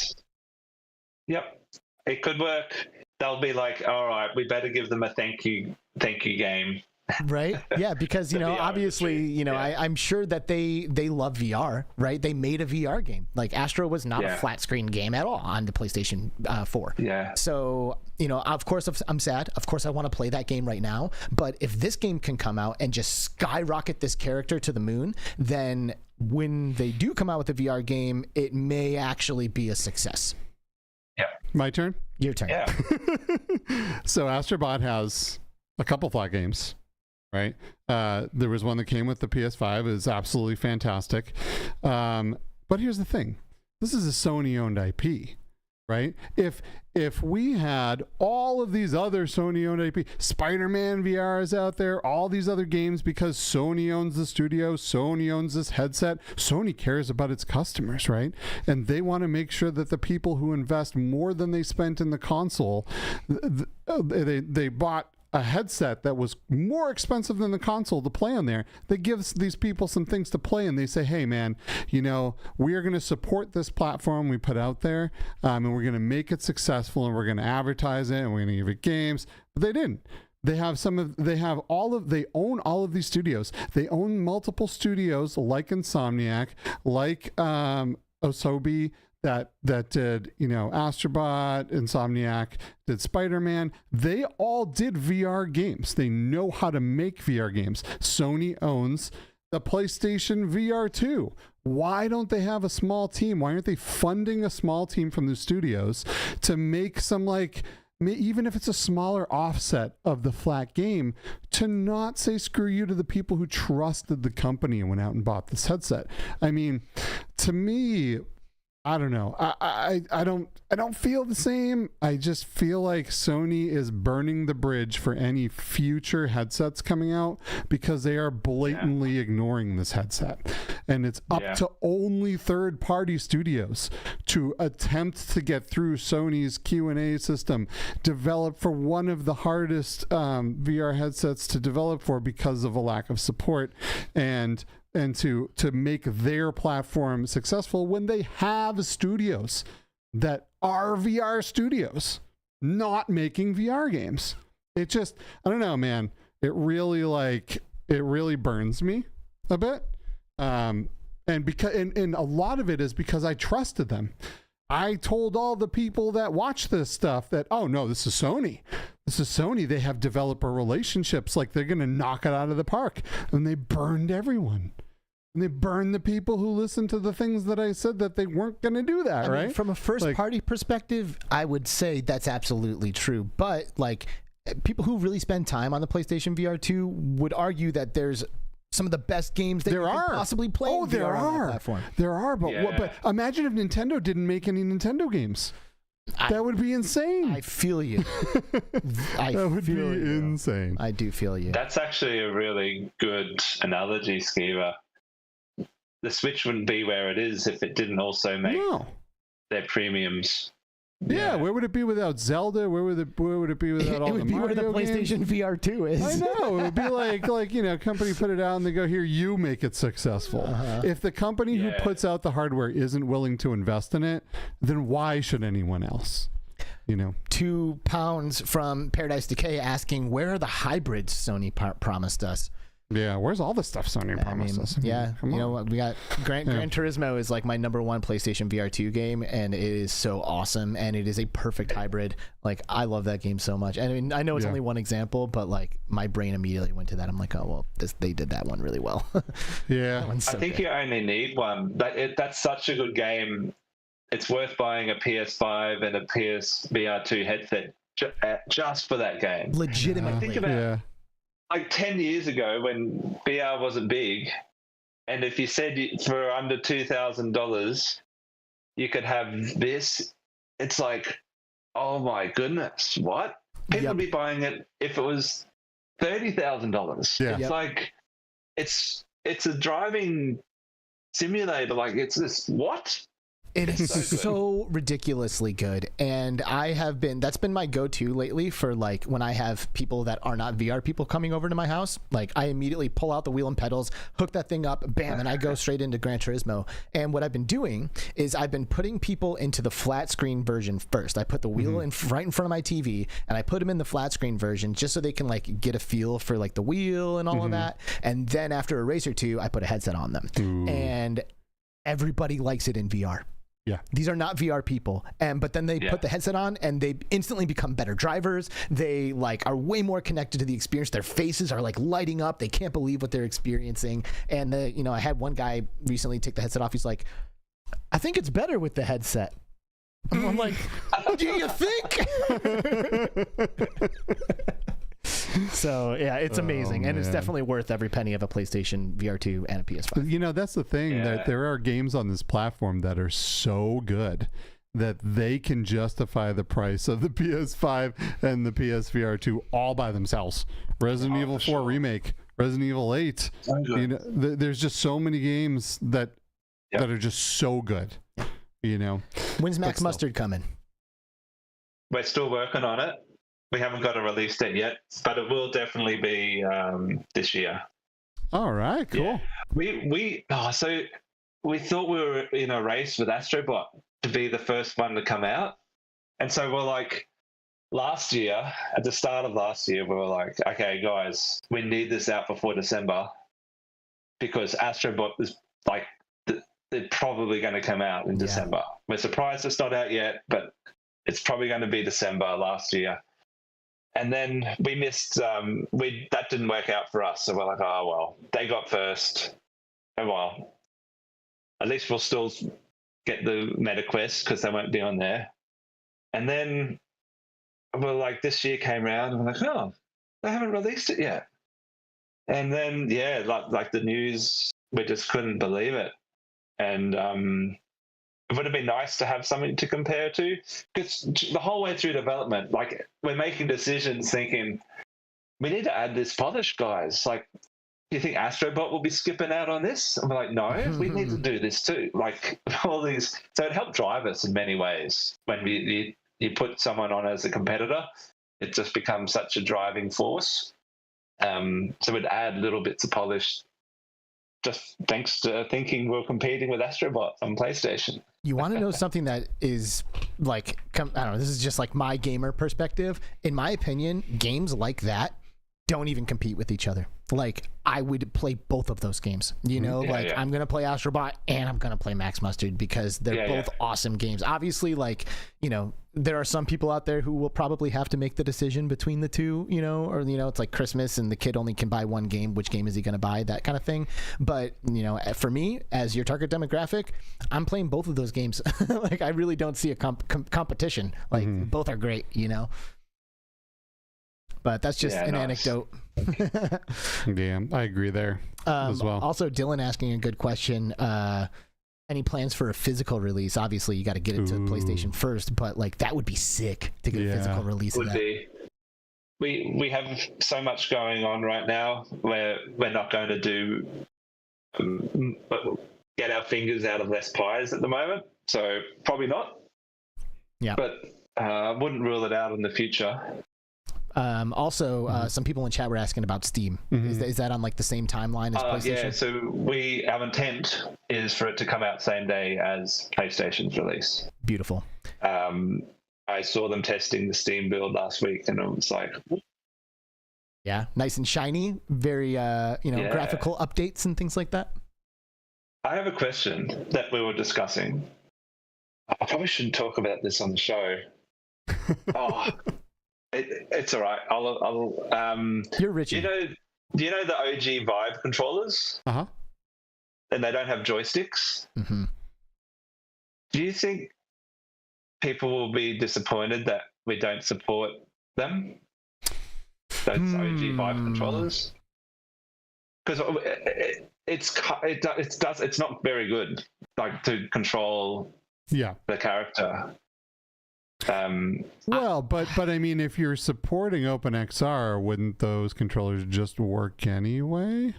Yep, it could work. They'll be like, all right, we better give them a thank you game. Right? Yeah, because, you know, obviously, you know, I'm sure that they love VR, right? They made a VR game. Like, Astro was not a flat screen game at all on the PlayStation 4. Yeah. So, you know, of course I'm sad. Of course I want to play that game right now. But if this game can come out and just skyrocket this character to the moon, then when they do come out with a VR game, it may actually be a success. Yeah. My turn? Your turn. Yeah. So Astrobot has a couple flat games, right? There was one that came with the PS5. It was absolutely fantastic. But here's the thing. This is a Sony-owned IP, right? If we had all of these other Sony-owned IP, Spider-Man VR is out there, all these other games, because Sony owns the studio, Sony owns this headset, Sony cares about its customers, right? And they want to make sure that the people who invest more than they spent in the console, they bought a headset that was more expensive than the console to play on there, that gives these people some things to play, and they say, hey man, you know, we are going to support this platform we put out there, and we're going to make it successful, and we're going to advertise it, and we're going to give it games. But they didn't. They own all of these studios. They own multiple studios like Insomniac, like Osobi that did, Astrobot, Insomniac, did Spider-Man. They all did VR games. They know how to make VR games. Sony owns the PlayStation VR 2. Why don't they have a small team? Why aren't they funding a small team from the studios to make some, like, even if it's a smaller offset of the flat game, to not say screw you to the people who trusted the company and went out and bought this headset? I mean, to me, I don't know. I don't feel the same. I just feel like Sony is burning the bridge for any future headsets coming out because they are blatantly ignoring this headset. And it's up to only third-party studios to attempt to get through Sony's Q&A system, developed for one of the hardest VR headsets to develop for because of a lack of support, and to make their platform successful when they have studios that are VR studios not making VR games. It just, I don't know, man. It really burns me a bit. And a lot of it is because I trusted them. I told all the people that watch this stuff that, oh no, this is Sony. This is Sony. They have developer relationships. Like, they're going to knock it out of the park. And they burned everyone. And they burned the people who listened to the things that I said that they weren't going to do that, right? Mean, from a first-party perspective, I would say that's absolutely true. But, like, people who really spend time on the PlayStation VR 2 would argue that there's some of the best games that you can possibly play in VR on that platform. There are, but imagine if Nintendo didn't make any Nintendo games. That would be insane. I feel you. That would be insane. I do feel you. That's actually a really good analogy, Skiva. The Switch wouldn't be where it is if it didn't also make their premiums. Yeah, where would it be without Zelda? Where would it be without all the Mario games? It would be where the PlayStation VR 2 is. I know. It would be like company put it out and they go, here, you make it successful. If the company who puts out the hardware isn't willing to invest in it, then why should anyone else? £2 from Paradise Decay asking, where are the hybrids Sony promised us? Yeah, where's all the stuff Sony promised us? Yeah, you know what? We got Gran Turismo is like my #1 PlayStation VR 2 game, and it is so awesome, and it is a perfect hybrid. Like, I love that game so much. And I mean, I know it's only one example, but like my brain immediately went to that. I'm like, oh well, they did that one really well. Yeah, I think you only need one. That's such a good game. It's worth buying a PS5 and a PSVR 2 headset just for that game. Legitimately. Think about like 10 years ago when VR wasn't big, and if you said for under $2,000 you could have this, it's like, oh my goodness, what? People would be buying it if it was $30,000. Yeah. It's like it's a driving simulator. Like, it's this, what? It is so ridiculously good, and that's been my go-to lately for like when I have people that are not VR people coming over to my house. Like, I immediately pull out the wheel and pedals, hook that thing up, bam, and I go straight into Gran Turismo. And what I've been doing is I've been putting people into the flat screen version first. I put the wheel right in front of my TV, and I put them in the flat screen version just so they can like get a feel for like the wheel and all of that. And then after a race or two, I put a headset on them, and everybody likes it in VR. Yeah, these are not VR people, but then they put the headset on and they instantly become better drivers. They like are way more connected to the experience. Their faces are like lighting up. They can't believe what they're experiencing. And I had one guy recently take the headset off. He's like, I think it's better with the headset. I'm like, do you think? So yeah, it's amazing, and it's definitely worth every penny of a PlayStation VR 2 and a PS5. That's the thing, that there are games on this platform that are so good that they can justify the price of the PS5 and the PSVR 2 all by themselves. Resident Evil 4 Remake, Resident Evil 8. There's just so many games that are just so good. When's Max Mustard coming? We're still working on it. We haven't got a release date yet, but it will definitely be this year. All right, cool. Yeah. So we thought we were in a race with Astrobot to be the first one to come out, and so we're like, last year, at the start of last year, we were like, okay, guys, we need this out before December because Astrobot is like, they're probably going to come out in December. We're surprised it's not out yet, but it's probably going to be December last year. And then we missed, that didn't work out for us. So we're like, oh, well, they got first. Oh, well, at least we'll still get the MetaQuest because they won't be on there. And then we're like, this year came around and we're like, oh, they haven't released it yet. And then, yeah, like the news, we just couldn't believe it. And it would have been nice to have something to compare to, because the whole way through development, like, we're making decisions thinking, we need to add this polish, guys. Like, do you think Astrobot will be skipping out on this? And we're like, no, we need to do this too. Like, all these. So it helped drive us in many ways. When you put someone on as a competitor, it just becomes such a driving force. So we'd add little bits of polish just thanks to thinking we're competing with Astrobot on PlayStation. You want to know something that is like, I don't know, this is just like my gamer perspective. In my opinion, games like that don't even compete with each other. Like, I would play both of those games, you know, I'm going to play Astrobot and I'm going to play Max Mustard because they're both awesome games. Obviously, like, you know, there are some people out there who will probably have to make the decision between the two, you know, or, you know, it's like Christmas and the kid only can buy one game. Which game is he going to buy? That kind of thing. But, you know, for me, as your target demographic, I'm playing both of those games. Like, I really don't see a competition. Like, both are great, you know. But that's just an anecdote. Yeah, I agree there as well. Also, Dylan asking a good question. Any plans for a physical release? Obviously, you got to get it to PlayStation first, but like that would be sick to get a physical release of that. Be. We have so much going on right now where we're not going to do get our fingers out of less pies at the moment. So probably not. Yeah. But wouldn't rule it out in the future. Also, some people in chat were asking about Steam. Is that on like the same timeline as PlayStation? Yeah, so our intent is for it to come out same day as PlayStation's release. Beautiful. I saw them testing the Steam build last week, and it was like, yeah, nice and shiny. Very, graphical updates and things like that. I have a question that we were discussing. I probably shouldn't talk about this on the show. It's all right. I'll You're Richie. Do you know the OG Vive controllers? Uh-huh. And they don't have joysticks? Mm-hmm. Do you think people will be disappointed that we don't support them? Those OG Vive controllers? Because it's not very good, like, to control the character. Well, but I mean, if you're supporting OpenXR, wouldn't those controllers just work anyway?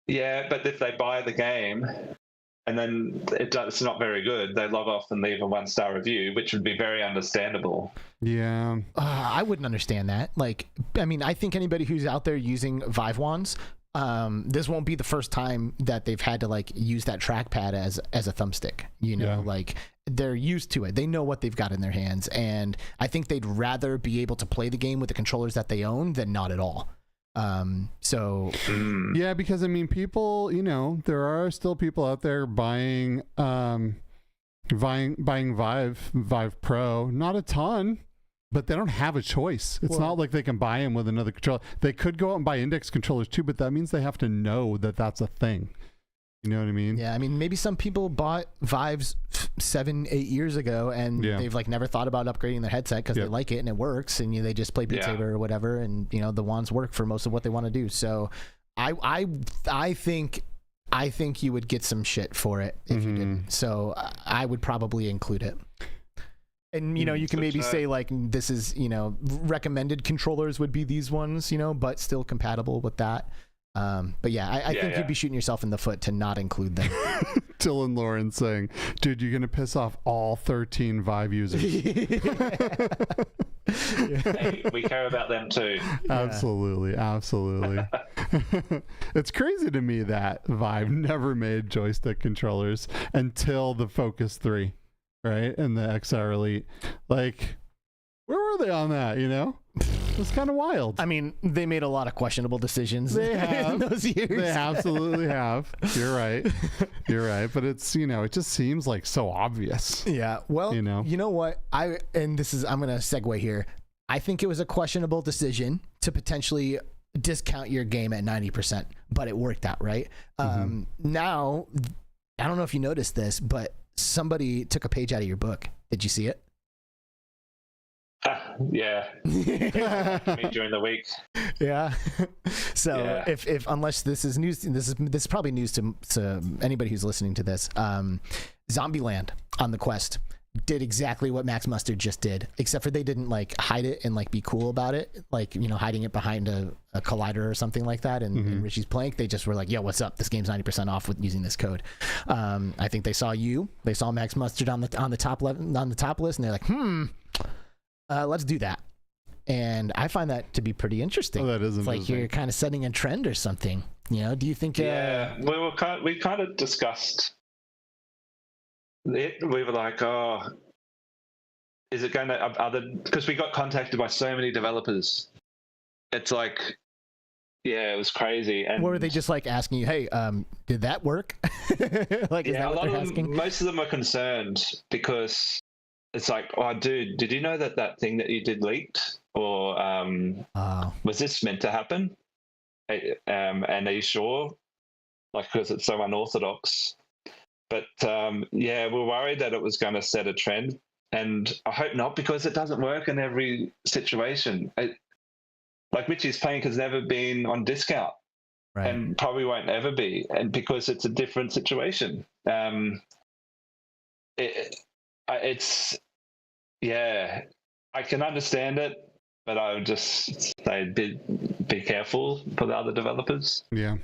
Yeah, but if they buy the game and then it's not very good, they log off and leave a 1-star review, which would be very understandable. Yeah. I wouldn't understand that. Like, I mean, I think anybody who's out there using Vive wands, this won't be the first time that they've had to like use that trackpad as a thumbstick, you know, like they're used to it. They know what they've got in their hands. And I think they'd rather be able to play the game with the controllers that they own than not at all. Yeah, because I mean, people, you know, there are still people out there buying Vive Pro, not a ton, but they don't have a choice. It's not like they can buy them with another controller. They could go out and buy index controllers too, but that means they have to know that that's a thing. You know what I mean? Yeah, I mean, maybe some people bought Vives 7-8 years ago and they've like never thought about upgrading their headset because they like it and it works, and they just play Beat Saber or whatever, and the wands work for most of what they want to do. So I think you would get some shit for it if you didn't. So I would probably include it. And you can maybe say like this is recommended controllers would be these ones, but still compatible with that. But yeah, I think you'd be shooting yourself in the foot to not include them. Dylan Lauren saying, dude, you're gonna piss off all 13 Vive users. Hey, we care about them too. Absolutely. It's crazy to me that Vive never made joystick controllers until the Focus 3, right? And the XR Elite. Like, Where were they on that? You know, it's kind of wild. I mean, they made a lot of questionable decisions. They have in those years. They absolutely have. You're right. You're right. But it's, you know, it just seems like so obvious. Yeah. Well, you know what? I'm going to segue here. I think it was a questionable decision to potentially discount your game at 90%, but it worked out, right? Now, I don't know if you noticed this, but somebody took a page out of your book. Did you see it? Yeah. Me during the week. Yeah. So if unless this is news, this is probably news to anybody who's listening to this. Zombieland on the Quest did exactly what Max Mustard just did, except for they didn't like hide it and like be cool about it, like, you know, hiding it behind a collider or something like that. And Richie's Plank, they just were like, yo, what's up? This game's 90% off with using this code. I think they saw Max Mustard on the top list, and they're like, let's do that. And I find that to be pretty interesting. Oh, that is it's like you're kind of setting a trend or something. You know, do you think? Yeah, we kind of discussed it. We were like, oh, is it going to because we got contacted by so many developers. It's like, yeah, it was crazy. And what were they just like asking you? Hey, did that work? Like, is that what they're asking? Most of them are concerned because it's like, oh, dude, did you know that thing that you did leaked? Or was this meant to happen? And are you sure? Like, because it's so unorthodox. But yeah, we're worried that it was going to set a trend. And I hope not, because it doesn't work in every situation. Like Richie's Plank has never been on discount. Right. And probably won't ever be. And because it's a different situation. It's yeah, I can understand it, but I would just say be careful for the other developers. Yeah.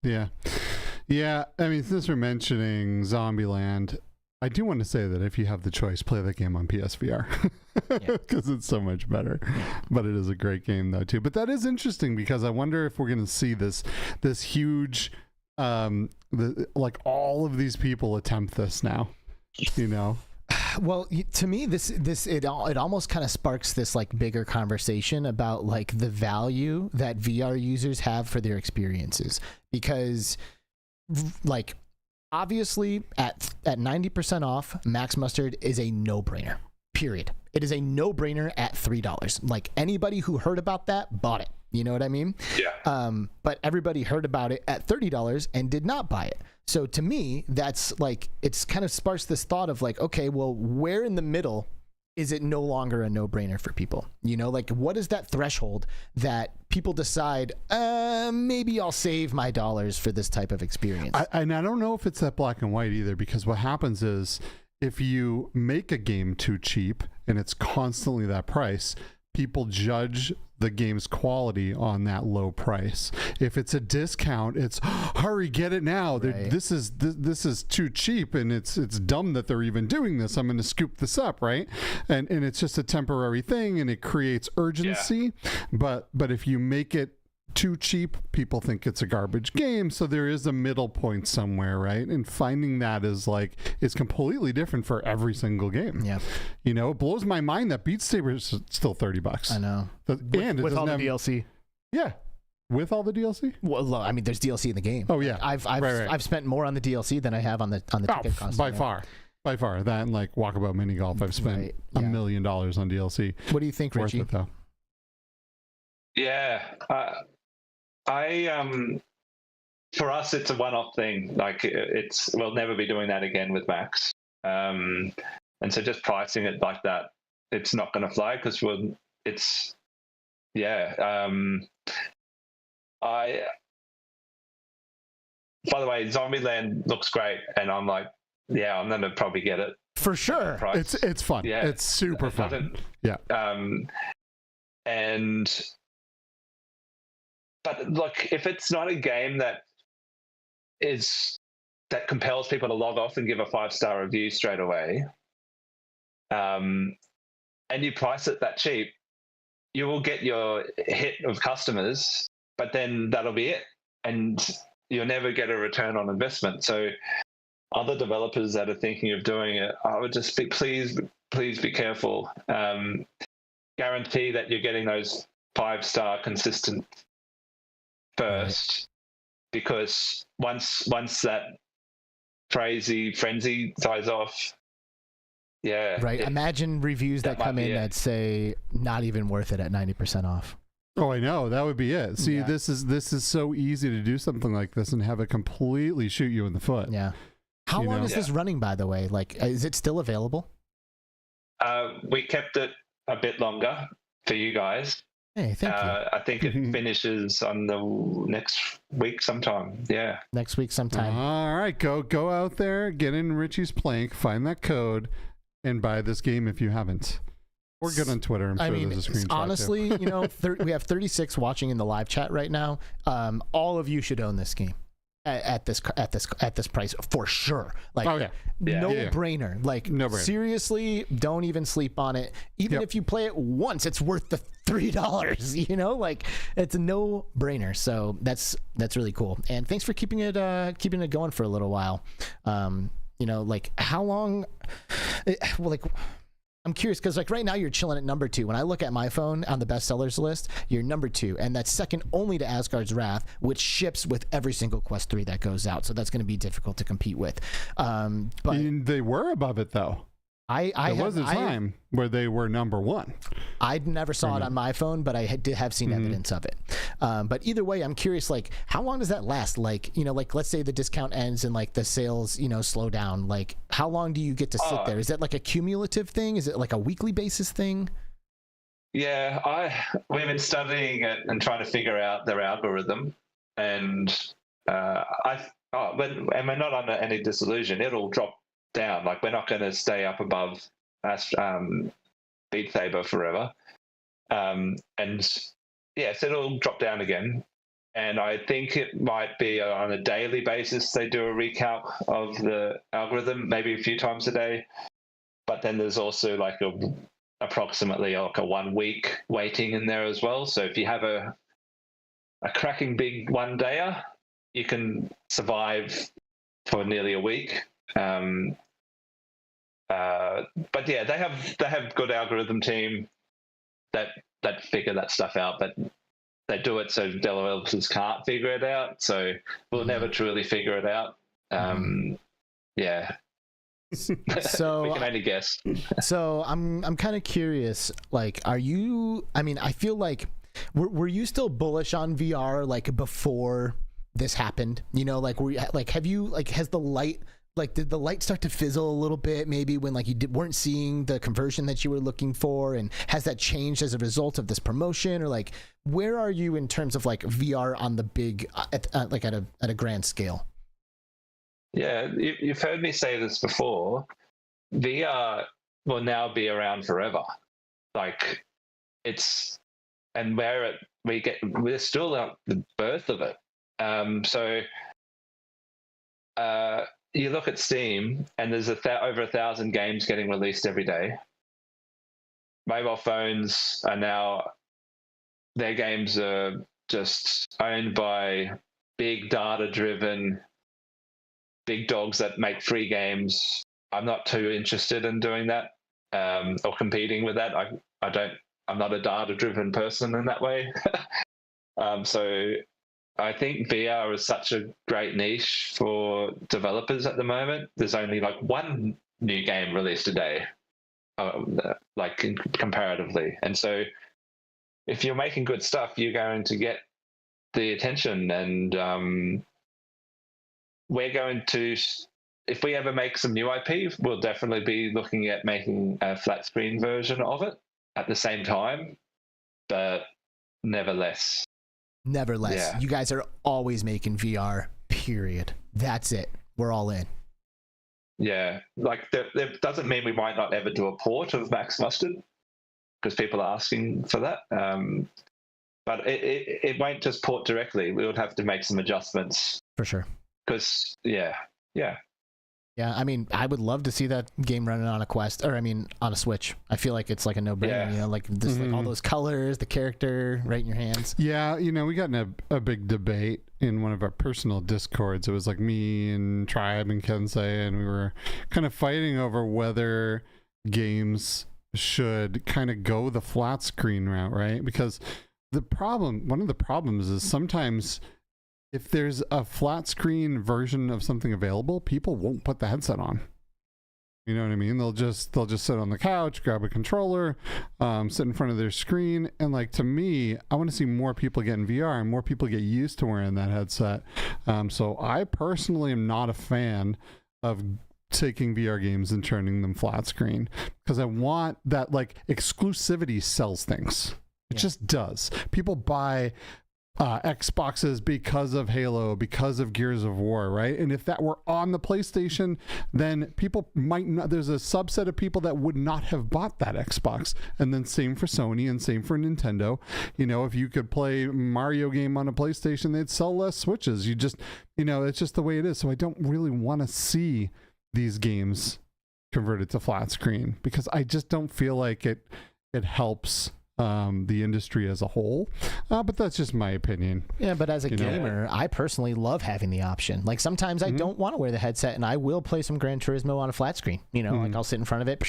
I mean, since we're mentioning Zombieland, I do want to say that if you have the choice, play that game on PSVR because it's so much better. But it is a great game though too. But that is interesting because I wonder if we're going to see this huge, like all of these people attempt this now. You know. Well, to me, it almost kind of sparks this like bigger conversation about like the value that VR users have for their experiences, because like obviously at 90% off, Max Mustard is a no-brainer. Period. It is a no-brainer at $3. Like anybody who heard about that bought it. You know what I mean? Yeah. But everybody heard about it at $30 and did not buy it. So to me, that's like, it's kind of sparks this thought of like, okay, well, where in the middle is it no longer a no-brainer for people? You know, like what is that threshold that people decide, maybe I'll save my dollars for this type of experience? And I don't know if it's that black and white either, because what happens is if you make a game too cheap and it's constantly that price, people judge the game's quality on that low price. If it's a discount, it's hurry, get it now. Right. This is too cheap, and it's dumb that they're even doing this. I'm going to scoop this up, right? And it's just a temporary thing, and it creates urgency. Yeah. But if you make it too cheap, people think it's a garbage game. So there is a middle point somewhere, right? And finding that is like, it's completely different for every single game. Yeah. You know, it blows my mind that Beat Saber is still $30. I know. With all the DLC. Yeah. With all the DLC? Well, I mean, there's DLC in the game. Oh yeah. I've spent more on the DLC than I have on the ticket cost. By far. That and like Walkabout Mini Golf, I've spent $1 million on DLC. What do you think, Richie? Worth it, though. Yeah. For us, it's a one-off thing. Like we'll never be doing that again with Max. And so just pricing it like that, it's not going to fly because by the way, Zombieland looks great, and I'm like, yeah, I'm going to probably get it for sure. It's fun. Yeah, it's super fun. Yeah. But look, if it's not a game that compels people to log off and give a 5-star review straight away, and you price it that cheap, you will get your hit of customers, but then that'll be it, and you'll never get a return on investment. So other developers that are thinking of doing it, I would just be please be careful. guarantee that you're getting those 5-star consistent first, because once that frenzy dies off, right. Imagine reviews that come in that say not even worth it at 90% off. Oh, I know, that would be it. See, this is so easy to do something like this and have it completely shoot you in the foot. Yeah. How long is this running, by the way? Like, is it still available? We kept it a bit longer for you guys. Hey, thank you. I think it finishes on the next week sometime. Yeah. Next week sometime. All right, go out there, get in Richie's plank, find that code, and buy this game if you haven't. Or get on Twitter. I'm sure there's a screenshot. Honestly, you know, we have 36 watching in the live chat right now. All of you should own this game at this price for sure. Like, no brainer. Like, no brainer. Seriously, don't even sleep on it. Even if you play it once, it's worth the $3. You know, like, it's a no brainer. So that's really cool. And thanks for keeping it going for a little while. You know, like, how long? I'm curious because, like, right now you're chilling at number 2. When I look at my phone on the bestsellers list, you're number 2, and that's second only to Asgard's Wrath, which ships with every single Quest 3 that goes out. So that's going to be difficult to compete with. But they were above it though. There was a time where they were number 1. I never saw it on my phone, but I did have seen evidence of it. But either way, I'm curious, like, how long does that last? Like, you know, like, let's say the discount ends and, like, the sales, you know, slow down. Like, how long do you get to sit there? Is that like a cumulative thing? Is it like a weekly basis thing? Yeah, we've been studying it and trying to figure out their algorithm, and we're not under any disillusion. It'll drop down. Like, we're not going to stay up above Beat Saber forever. So it'll drop down again. And I think it might be on a daily basis they do a recalc of the algorithm, maybe a few times a day. But then there's also like approximately like a 1 week waiting in there as well. So if you have a cracking big one-dayer, you can survive for nearly a week. But yeah, they have good algorithm team that figure that stuff out, but they do it so developers can't figure it out. So we'll never truly figure it out. Yeah. So we can only guess. So I'm kind of curious. Like, are you? I mean, I feel like were you still bullish on VR like before this happened? You know, like have you like has the light? Like, did the light start to fizzle a little bit maybe when like you weren't seeing the conversion that you were looking for? And has that changed as a result of this promotion? Or like, where are you in terms of like VR on the big, at a grand scale? Yeah, you've heard me say this before. VR will now be around forever. Like, we're still at the birth of it. You look at Steam, and there's over 1,000 games getting released every day. Mobile phones are now, their games are just owned by big data-driven big dogs that make free games. I'm not too interested in doing that or competing with that. I'm not a data-driven person in that way. So I think VR is such a great niche for developers at the moment. There's only like one new game released a day, comparatively. And so if you're making good stuff, you're going to get the attention. And we're going to, if we ever make some new IP, we'll definitely be looking at making a flat screen version of it at the same time, but never less. Yeah. You guys are always making VR, period. That's it. We're all in. Yeah. Like, that doesn't mean we might not ever do a port of Max Mustard, because people are asking for that. But it won't just port directly. We would have to make some adjustments. For sure. Because, yeah. Yeah, I mean, I would love to see that game running on a Quest, or I mean, on a Switch. I feel like it's like a no-brainer, you know, like just like all those colors, the character right in your hands. Yeah, you know, we got in a big debate in one of our personal Discords. It was like me and Tribe and Kensei, and we were kind of fighting over whether games should kind of go the flat screen route, right? Because one of the problems is sometimes if there's a flat screen version of something available, people won't put the headset on. You know what I mean? They'll just sit on the couch, grab a controller, sit in front of their screen. And like, to me, I want to see more people get in VR and more people get used to wearing that headset. So I personally am not a fan of taking VR games and turning them flat screen, because I want that, like, exclusivity sells things. It just does. People buy Xboxes because of Halo, because of Gears of War, right? And if that were on the PlayStation, then people might not, there's a subset of people that would not have bought that Xbox. And then same for Sony and same for Nintendo. You know, if you could play Mario game on a PlayStation, they'd sell less Switches. You just, you know, it's just the way it is. So I don't really want to see these games converted to flat screen, because I just don't feel like it helps the industry as a whole, but that's just my opinion. Yeah, but as a gamer, I personally love having the option. Like, sometimes I don't want to wear the headset, and I will play some Gran Turismo on a flat screen. You know, like, I'll sit in front of it,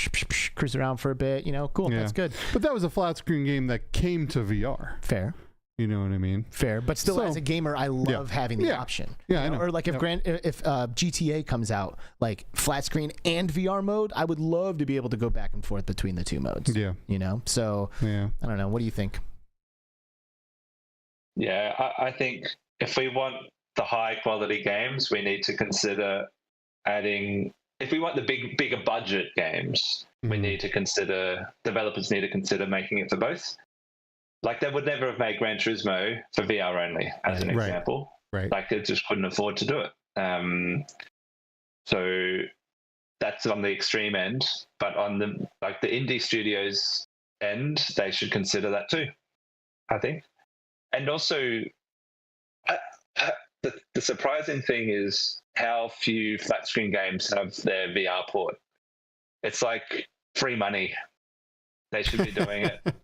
cruise around for a bit. You know, cool, that's good. But that was a flat screen game that came to VR. Fair. You know what I mean? Fair, but still, as a gamer, I love having the option. Yeah, I know. Or like if GTA comes out, like flat screen and VR mode, I would love to be able to go back and forth between the two modes. Yeah. You know? So, I don't know. What do you think? Yeah, I think if we want the high quality games, we need to consider adding, if we want the bigger budget games, we need to consider, developers need to consider making it for both. Like, they would never have made Gran Turismo for VR only, as an example. Right. Like, they just couldn't afford to do it. So that's on the extreme end. But on the indie studios end, they should consider that too, I think. And also, the surprising thing is how few flat screen games have their VR port. It's like free money. They should be doing it.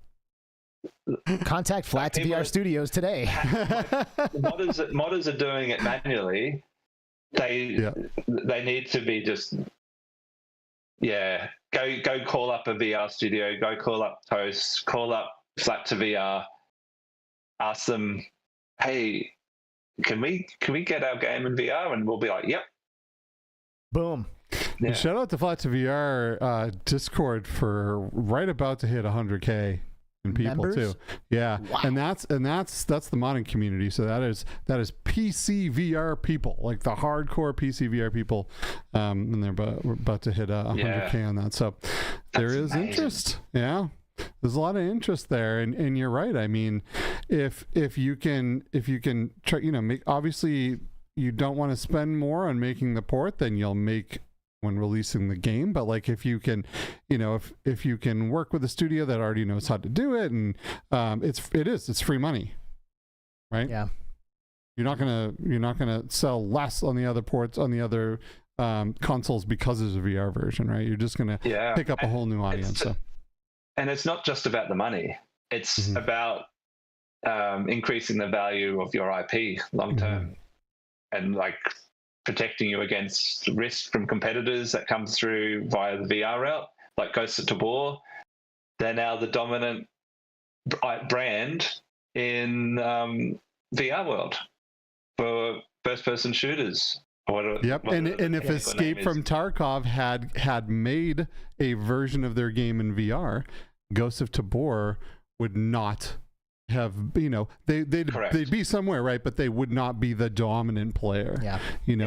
Contact Flat to VR Studios today. Modders are doing it manually. They need to be just go call up a VR studio, go call up Toast, call up Flat to VR, ask them, hey, can we get our game in VR? And we'll be like, yep. Boom. Yeah. Shout out to Flat to VR Discord for right about to hit 100K. And people members? Too, wow. And that's the modding community. So that is PC VR people, like the hardcore PC VR people, and they're about to hit 100K on that. So there is amazing interest. Yeah, there's a lot of interest there, and you're right. I mean, if you can try, make, obviously you don't want to spend more on making the port than you'll make when releasing the game, but like, if you can, if you can work with a studio that already knows how to do it, and it's free money, right? Yeah. You're not gonna sell less on the other ports, on the other consoles, because there's a VR version, right? You're just gonna pick up a whole new audience. And it's not just about the money. It's about increasing the value of your IP long term, and like protecting you against risk from competitors that come through via the VR route, like Ghosts of Tabor. They're now the dominant brand in VR world for first-person shooters. Yep, and if Escape from Tarkov had made a version of their game in VR, Ghosts of Tabor would not have, they'd be somewhere, right, but they would not be the dominant player.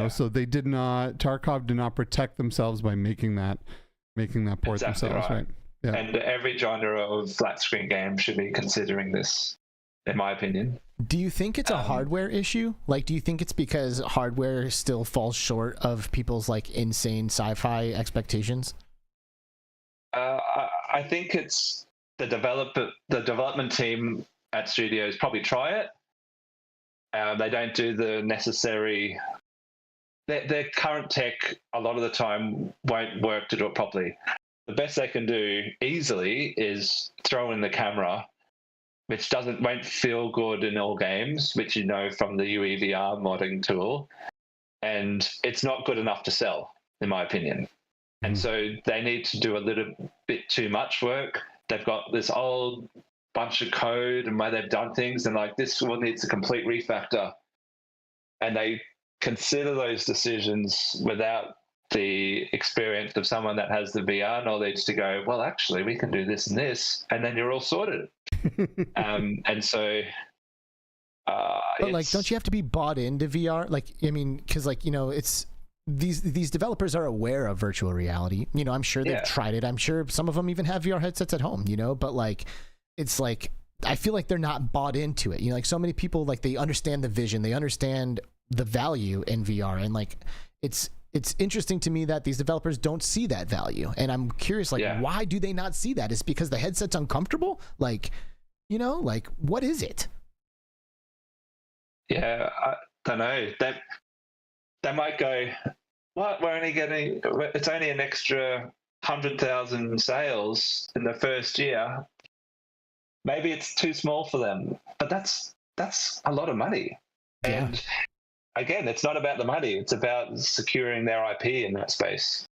So they did not, Tarkov did not protect themselves by making that port themselves, right? Yeah. And every genre of flat screen game should be considering this, in my opinion. Do you think it's a hardware issue? Like, do you think it's because hardware still falls short of people's like insane sci-fi expectations? I think it's the development team at studios probably try it. They don't do the necessary. Their current tech a lot of the time won't work to do it properly. The best they can do easily is throw in the camera, which won't feel good in all games, which from the UEVR modding tool, and it's not good enough to sell, in my opinion. And so they need to do a little bit too much work. They've got this old bunch of code and way they've done things, and like this one needs a complete refactor. And they consider those decisions without the experience of someone that has the VR knowledge to go, well, actually, we can do this and this, and then you're all sorted. And so, but like, don't you have to be bought into VR? Like, I mean, because like, you know, it's these developers are aware of virtual reality. You know, I'm sure they've tried it. I'm sure some of them even have VR headsets at home. You know, but like, it's like I feel like they're not bought into it. You know, like so many people, like they understand the vision, they understand the value in VR, and like it's interesting to me that these developers don't see that value, and I'm curious, like, why do they not see that? Is it because the headset's uncomfortable? Like, you know, like what is it? Yeah, I don't know. They might go, what? We're only getting, it's only an extra 100,000 sales in the first year. Maybe it's too small for them, but that's a lot of money. Yeah. And again, it's not about the money. It's about securing their IP in that space.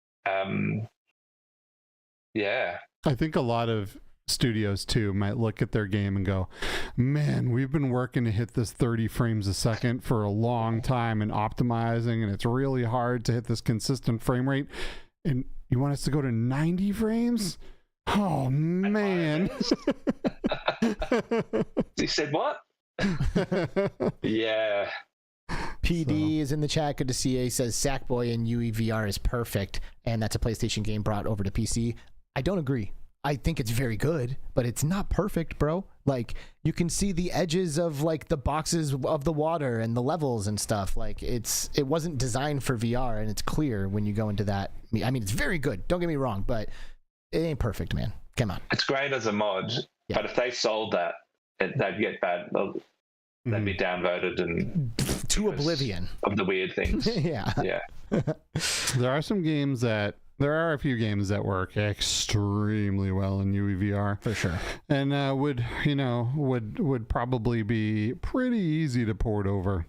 Yeah. I think a lot of studios too might look at their game and go, man, we've been working to hit this 30 frames a second for a long time and optimizing, and it's really hard to hit this consistent frame rate. And you want us to go to 90 frames? Oh, man. He said what? Yeah. PD is in the chat. Good to see you. He says Sackboy in UEVR is perfect, and that's a PlayStation game brought over to PC. I don't agree. I think it's very good, but it's not perfect, bro. Like, you can see the edges of like the boxes of the water and the levels and stuff. Like, it wasn't designed for VR, and it's clear when you go into that. I mean, it's very good. Don't get me wrong, but it ain't perfect, man. Come on. It's great as a mod, but if they sold that, they'd get bad. They'd be downvoted and to oblivion of the weird things. Yeah. There are a few games that work extremely well in UEVR for sure, and would probably be pretty easy to port over.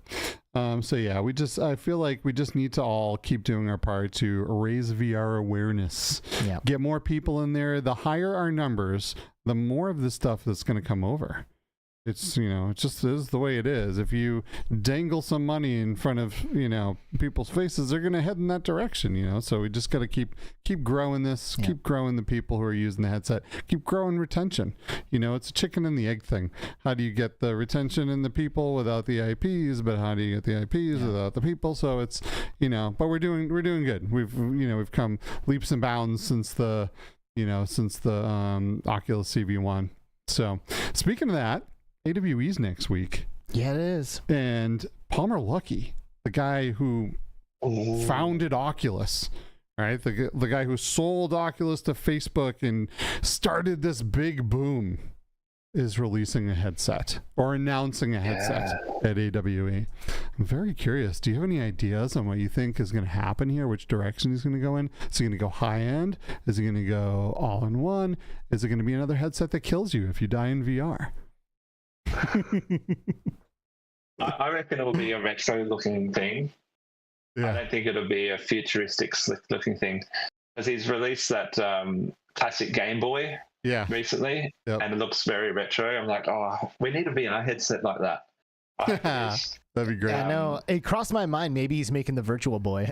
So yeah, I feel like we just need to all keep doing our part to raise VR awareness. Yeah. Get more people in there. The higher our numbers, the more of this stuff that's going to come over. It's, it just is the way it is. If you dangle some money in front of, people's faces, they're going to head in that direction, So we just got to keep growing this, keep growing the people who are using the headset, keep growing retention. It's a chicken and the egg thing. How do you get the retention in the people without the IPs, but how do you get the IPs without the people? So it's, but we're doing good. We've come leaps and bounds since the Oculus CV1. So speaking of that, AWE's next week. Yeah, it is. And Palmer Luckey, the guy who founded Oculus, right? The guy who sold Oculus to Facebook and started this big boom, is releasing a headset or announcing a headset at AWE. I'm very curious. Do you have any ideas on what you think is going to happen here? Which direction he's going to go in? Is he going to go high end? Is he going to go all in one? Is it going to be another headset that kills you if you die in VR? I reckon it'll be a retro-looking thing. I don't think it'll be a futuristic, slick-looking thing, because he's released that classic Game Boy recently, and it looks very retro. I'm like, we need a VR headset like that. That'd be great. I know. It crossed my mind. Maybe he's making the Virtual Boy.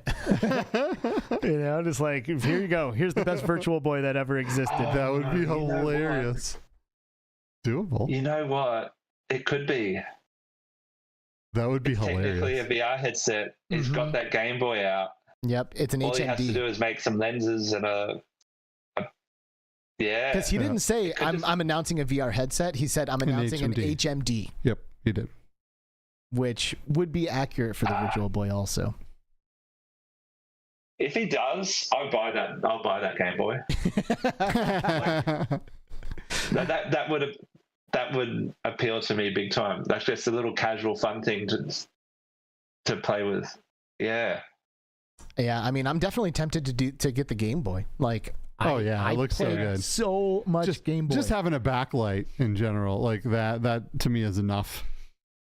Just like, here you go. Here's the best Virtual Boy that ever existed. That would be hilarious. Doable. You know what? It could be. That would be hilarious. Technically, a VR headset. He's got that Game Boy out. Yep, it's an HMD. All he has to do is make some lenses and a because he didn't say I'm announcing a VR headset. He said I'm announcing an HMD. Yep, he did. Which would be accurate for the Virtual Boy also. If he does, I'll buy that Game Boy. That would appeal to me big time. That's just a little casual fun thing to play with. Yeah. Yeah, I mean, I'm definitely tempted to get the Game Boy. Like, it looks so good. So much Game Boy. Just having a backlight in general, like that to me is enough.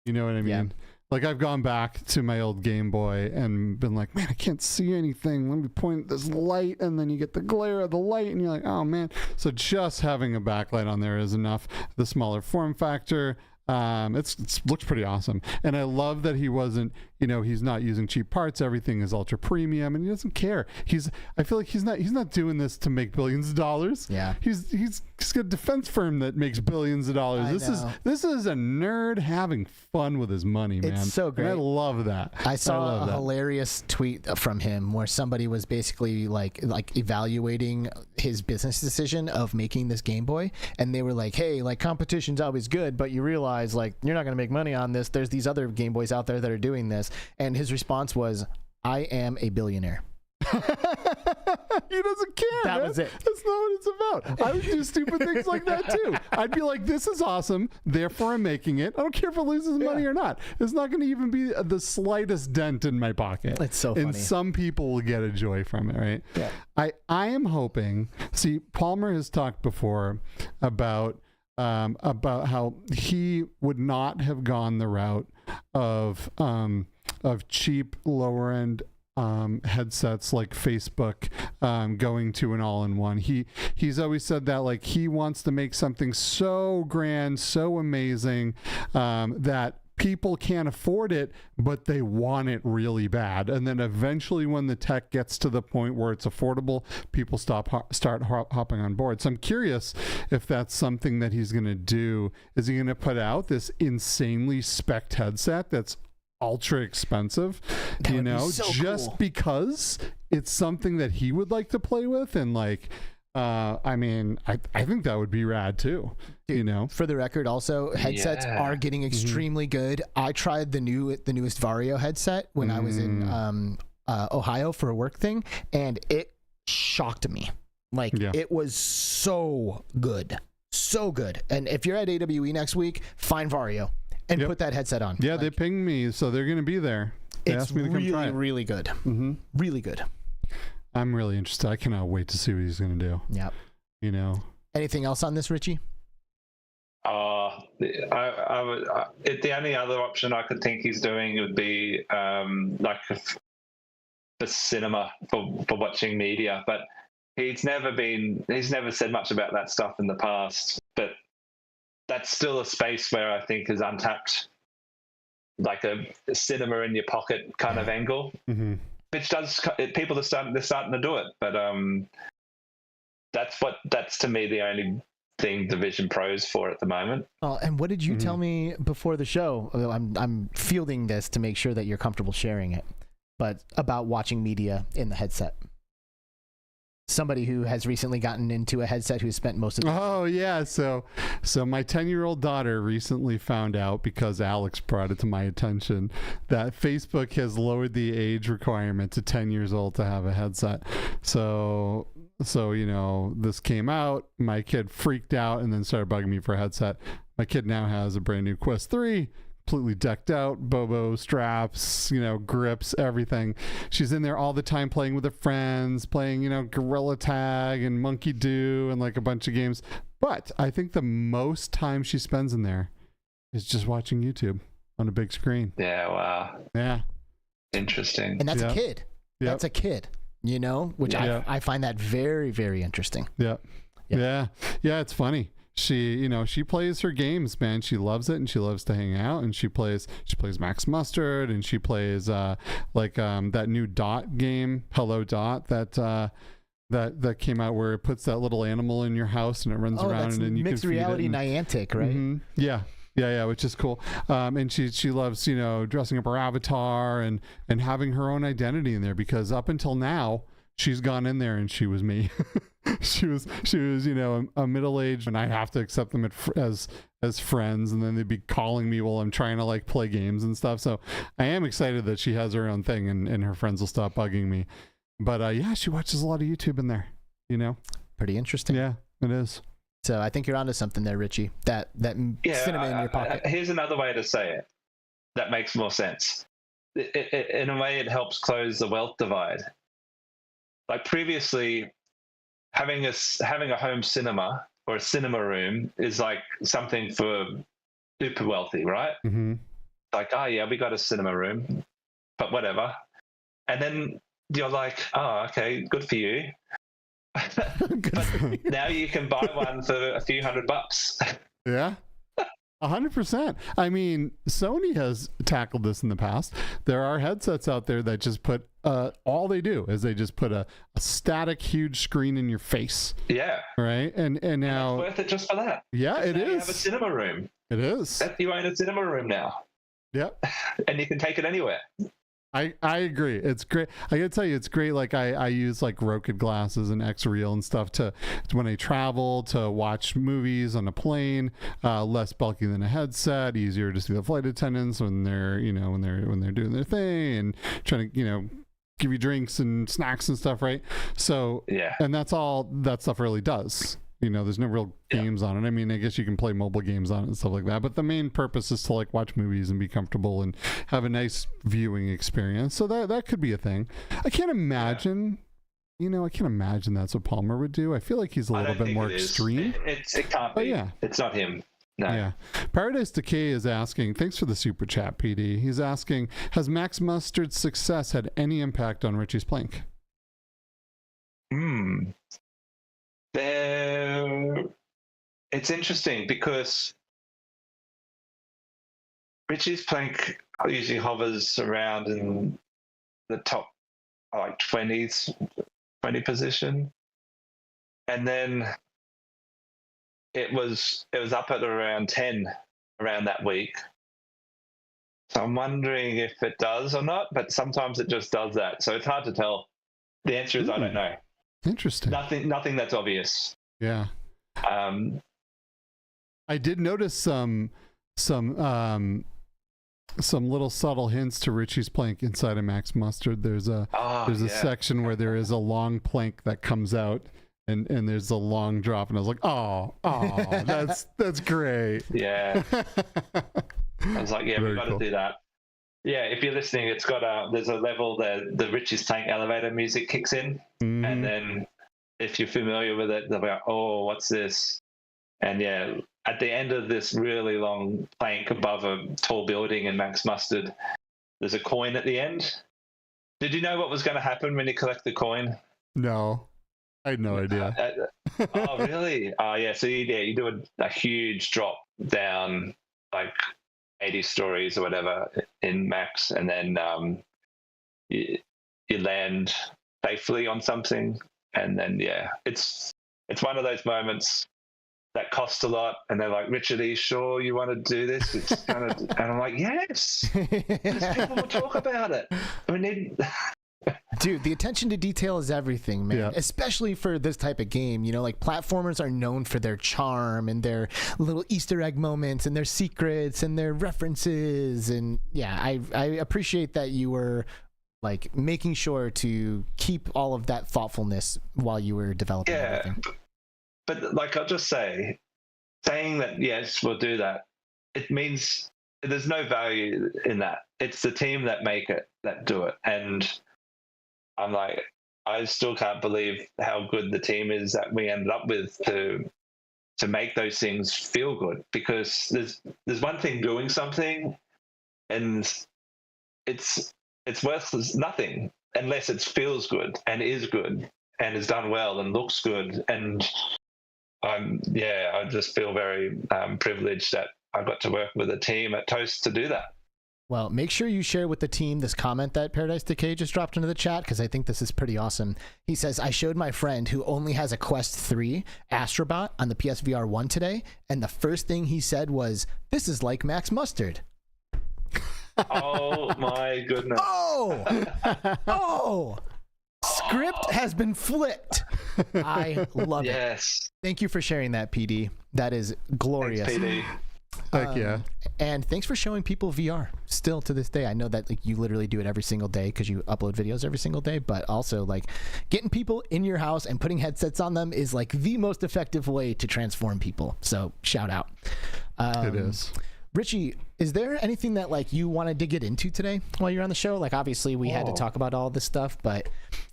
You know what I mean? Like I've gone back to my old Game Boy and been like, man, I can't see anything. Let me point at this light, and then you get the glare of the light, and you're like, oh man. So just having a backlight on there is enough. The smaller form factor, it looks pretty awesome, and I love that he wasn't, he's not using cheap parts. Everything is ultra premium, and he doesn't care. I feel like he's not doing this to make billions of dollars. Yeah, he's got a defense firm that makes billions of dollars. This is a nerd having fun with his money, man. It's so great. And I love that. I saw a hilarious tweet from him where somebody was basically like evaluating his business decision of making this Game Boy, and they were like, hey, like competition's always good, but you realize like you're not going to make money on this. There's these other Game Boys out there that are doing this. And his response was, I am a billionaire. He doesn't care. That was it. That's not what it's about. I would do stupid things like that too. I'd be like, this is awesome, therefore I'm making it. I don't care if it loses money or not. It's not going to even be the slightest dent in my pocket. It's so funny. And some people will get a joy from it, right? Yeah. I am hoping, see, Palmer has talked before about how he would not have gone the route of cheap lower end headsets like Facebook going to an all-in-one. He's always said that like he wants to make something so grand, so amazing that people can't afford it, but they want it really bad. And then eventually when the tech gets to the point where it's affordable, people start hopping on board. So I'm curious if that's something that he's going to do. Is he going to put out this insanely spec'd headset that's ultra expensive, just cool. Because it's something that he would like to play with? And like, I mean, I think that would be rad too. Dude, for the record, also headsets are getting extremely good. I tried the newest Vario headset when I was in Ohio for a work thing, and it shocked me. Like it was so good. And if you're at AWE next week, find Vario and put that headset on. Yeah, they pinged me, so they're going to be there. They asked me to come try it. Really good. Really good. I'm really interested. I cannot wait to see what he's going to do. Yep. Anything else on this, Richie? The only other option I could think he's doing would be like for cinema for watching media, but he's never said much about that stuff in the past. But that's still a space where I think is untapped, like a cinema in your pocket kind of angle. Which people are starting to do it, but that's to me the only thing the Vision Pro's for at the moment. Oh, and what did you tell me before the show? I'm fielding this to make sure that you're comfortable sharing it, but about watching media in the headset. Somebody who has recently gotten into a headset who spent most of the Oh yeah, so my 10-year-old daughter recently found out, because Alex brought it to my attention, that Facebook has lowered the age requirement to 10 years old to have a headset. So this came out, my kid freaked out and then started bugging me for a headset. My kid now has a brand new Quest 3, completely decked out, Bobo straps, grips, everything. She's in there all the time playing with her friends, playing, Gorilla Tag and Monkey Do and like a bunch of games. But I think the most time she spends in there is just watching YouTube on a big screen. Yeah, wow. Yeah. Interesting. And that's a kid. That's a kid, which I find that very, very interesting. Yeah, it's funny. She plays her games, man. She loves it, and she loves to hang out, and she plays Max Mustard, and she plays that new Dot game, Hello Dot, that came out where it puts that little animal in your house and it runs around, and then you mixed can feed reality it. Niantic, right? Yeah, which is cool. And she loves, dressing up her avatar and having her own identity in there, because up until now she's gone in there and she was me. she was a middle-aged, and I have to accept them as friends, and then they'd be calling me while I'm trying to like play games and stuff. So I am excited that she has her own thing, and her friends will stop bugging me. But she watches a lot of YouTube in there, Pretty interesting. Yeah, it is. So I think you're onto something there, Richie. That cinema in your pocket. Here's another way to say it that makes more sense. In a way, it helps close the wealth divide. Like previously, having a home cinema or a cinema room is like something for super wealthy, right? like, oh yeah, we got a cinema room, but whatever. And then you're like, oh, okay, good for you. But now you can buy one for a few $100. Yeah. 100%. I mean, Sony has tackled this in the past. There are headsets out there that just put all they do is they just put a static huge screen in your face. Yeah. Right. And now it's worth it just for that. Yeah, it is. You have a cinema room. It is. You own a cinema room now. Yep. And you can take it anywhere. I agree. It's great. I gotta tell you, it's great. Like I use like Roku glasses and X-Reel and stuff to when I travel to watch movies on a plane. Less bulky than a headset. Easier to see the flight attendants when they're when they're doing their thing and trying to give you drinks and snacks and stuff, right? So yeah, and that's all that stuff really does. There's no real games on it. I mean, I guess you can play mobile games on it and stuff like that, but the main purpose is to like watch movies and be comfortable and have a nice viewing experience. So that could be a thing. I can't imagine, I can't imagine that's what Palmer would do. I feel like he's a little bit more extreme. It can't be. Yeah. It's not him. No. Yeah. Paradise Decay is asking, thanks for the super chat, PD. He's asking, has Max Mustard's success had any impact on Richie's Plank? It's interesting because Richie's Plank usually hovers around in the top like 20 position, and then it was up at around 10 around that week. So I'm wondering if it does or not, but sometimes it just does that. So it's hard to tell. The answer is I don't know. Interesting. Nothing that's obvious. Yeah. I did notice some little subtle hints to Richie's Plank inside of Max Mustard. There's a section where there is a long plank that comes out and there's a long drop, and I was like, oh, that's great. Yeah. I was like, yeah, we've got to do that. Yeah, if you're listening, it's got there's a level there, the Richie's Plank elevator music kicks in, and then if you're familiar with it, they'll be like, oh, what's this? And yeah, at the end of this really long plank above a tall building in Max Mustard, there's a coin at the end. Did you know what was going to happen when you collect the coin? No, I had no idea. Oh, really? Yeah, so you do a huge drop down, like 80 stories or whatever in Max, and then you land safely on something, and then it's one of those moments that costs a lot, and they're like, Richard, are you sure you want to do this? It's kind of, and I'm like, yes, because people will talk about it. We need. Dude, the attention to detail is everything, man. Yeah. Especially for this type of game. Like platformers are known for their charm and their little Easter egg moments and their secrets and their references. And yeah, I appreciate that you were like making sure to keep all of that thoughtfulness while you were developing everything. But like I'll just saying that yes, we'll do that, it means there's no value in that. It's the team that make it, that do it. And I'm like, I still can't believe how good the team is that we ended up with to make those things feel good, because there's one thing doing something and it's worth nothing unless it feels good and is good and is done well and looks good. And I just feel very privileged that I got to work with a team at Toast to do that. Well, make sure you share with the team this comment that Paradise Decay just dropped into the chat, because I think this is pretty awesome. He says, I showed my friend who only has a Quest 3 Astrobot on the PSVR 1 today, and the first thing he said was, this is like Max Mustard. Oh my goodness. Oh! Script has been flipped. I love it. Yes. Thank you for sharing that, PD. That is glorious. Thanks, PD. Heck yeah. And thanks for showing people VR still to this day. I know that you literally do it every single day because you upload videos every single day, but also getting people in your house and putting headsets on them is the most effective way to transform people. So shout out. It is. Richie, is there anything that you wanted to get into today while you're on the show? Obviously we had to talk about all this stuff, but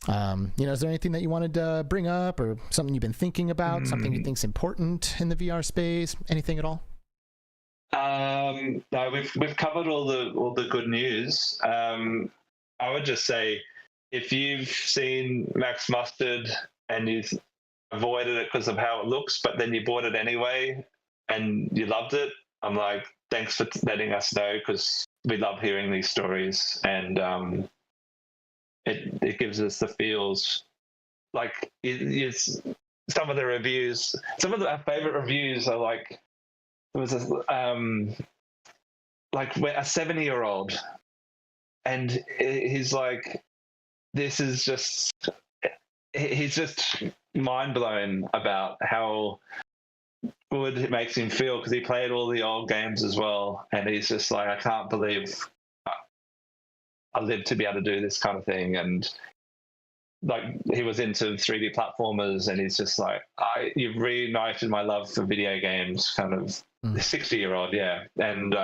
is there anything that you wanted to bring up, or something you've been thinking about, something you think's important in the VR space, anything at all? No, we've covered all the good news. I would just say, if you've seen Max Mustard and you've avoided it because of how it looks, but then you bought it anyway and you loved it, I'm like, thanks for letting us know, because we love hearing these stories, and it gives us the feels. Like it's some of the reviews, our favorite reviews are like, there was like a 70-year-old, and he's like, this is just, he's just mind blown about how good it makes him feel, because he played all the old games as well, and he's just like, I can't believe I lived to be able to do this kind of thing. And like, he was into 3D platformers, and he's just like, you've reignited my love for video games, kind of. 60-year-old, yeah. And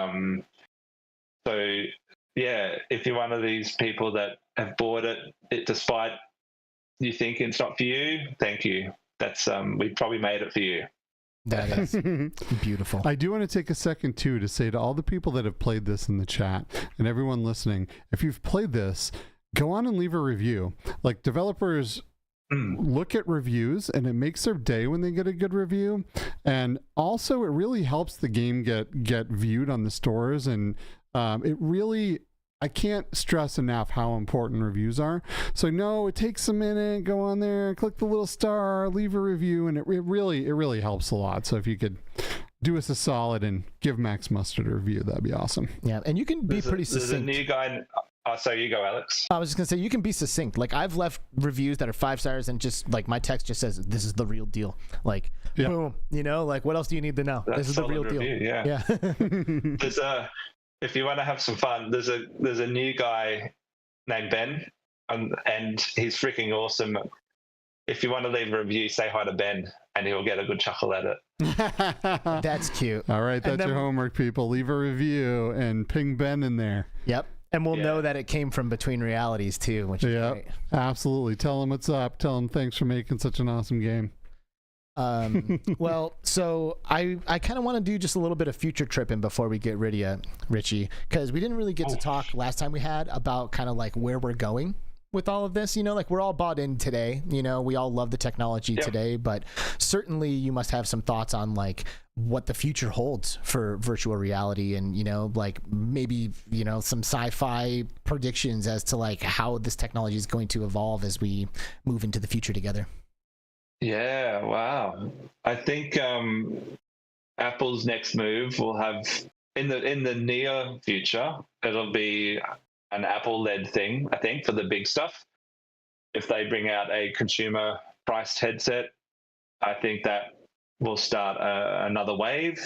so yeah, if you're one of these people that have bought it despite you thinking it's not for you, thank you. That's we probably made it for you. That is beautiful. I do want to take a second too to say to all the people that have played this in the chat and everyone listening, if you've played this, go on and leave a review. Like, developers look at reviews, and it makes their day when they get a good review. And also, it really helps the game get viewed on the stores. And it really, I can't stress enough how important reviews are. So no, it takes a minute. Go on there, click the little star, leave a review, and it really helps a lot. So if you could do us a solid and give Max Mustard a review, that'd be awesome. Yeah, and you can be pretty succinct. There's a new guy. So you go, Alex. I was just gonna say, you can be succinct. Like, I've left reviews that are 5 stars, and just like my text just says, "This is the real deal." Like, boom. You know, like, what else do you need to know? That's this is the real review, deal. Yeah. There's if you want to have some fun, there's a new guy named Ben, and he's freaking awesome. If you want to leave a review, say hi to Ben, and he'll get a good chuckle at it. That's cute. All right, that's your homework, people. Leave a review and ping Ben in there. Yep. And we'll know that it came from Between Realities too, which is great. Absolutely. Tell him what's up. Tell him thanks for making such an awesome game. Well, so I kind of want to do just a little bit of future tripping before we get rid of you, Richie, because we didn't really get to talk last time we had about kind of like where we're going with all of this. You know, like, we're all bought in today. You know, we all love the technology today, but certainly you must have some thoughts on like what the future holds for virtual reality, and, you know, like maybe, you know, some sci-fi predictions as to like how this technology is going to evolve as we move into the future together. Yeah, wow. I think Apple's next move will have, in the near future, it'll be an Apple-led thing, I think, for the big stuff. If they bring out a consumer-priced headset, I think that will start another wave.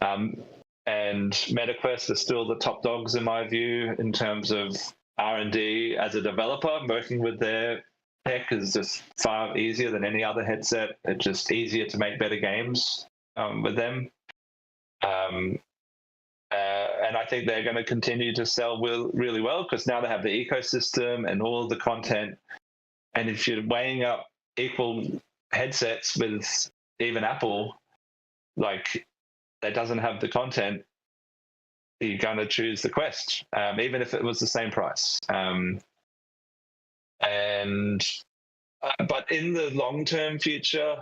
And MetaQuest are still the top dogs, in my view, in terms of R&D as a developer. Working with their tech is just far easier than any other headset. It's just easier to make better games with them. And I think they're going to continue to sell really well, because now they have the ecosystem and all of the content. And if you're weighing up equal headsets with even Apple, like, that doesn't have the content, you're going to choose the Quest, even if it was the same price. But in the long-term future,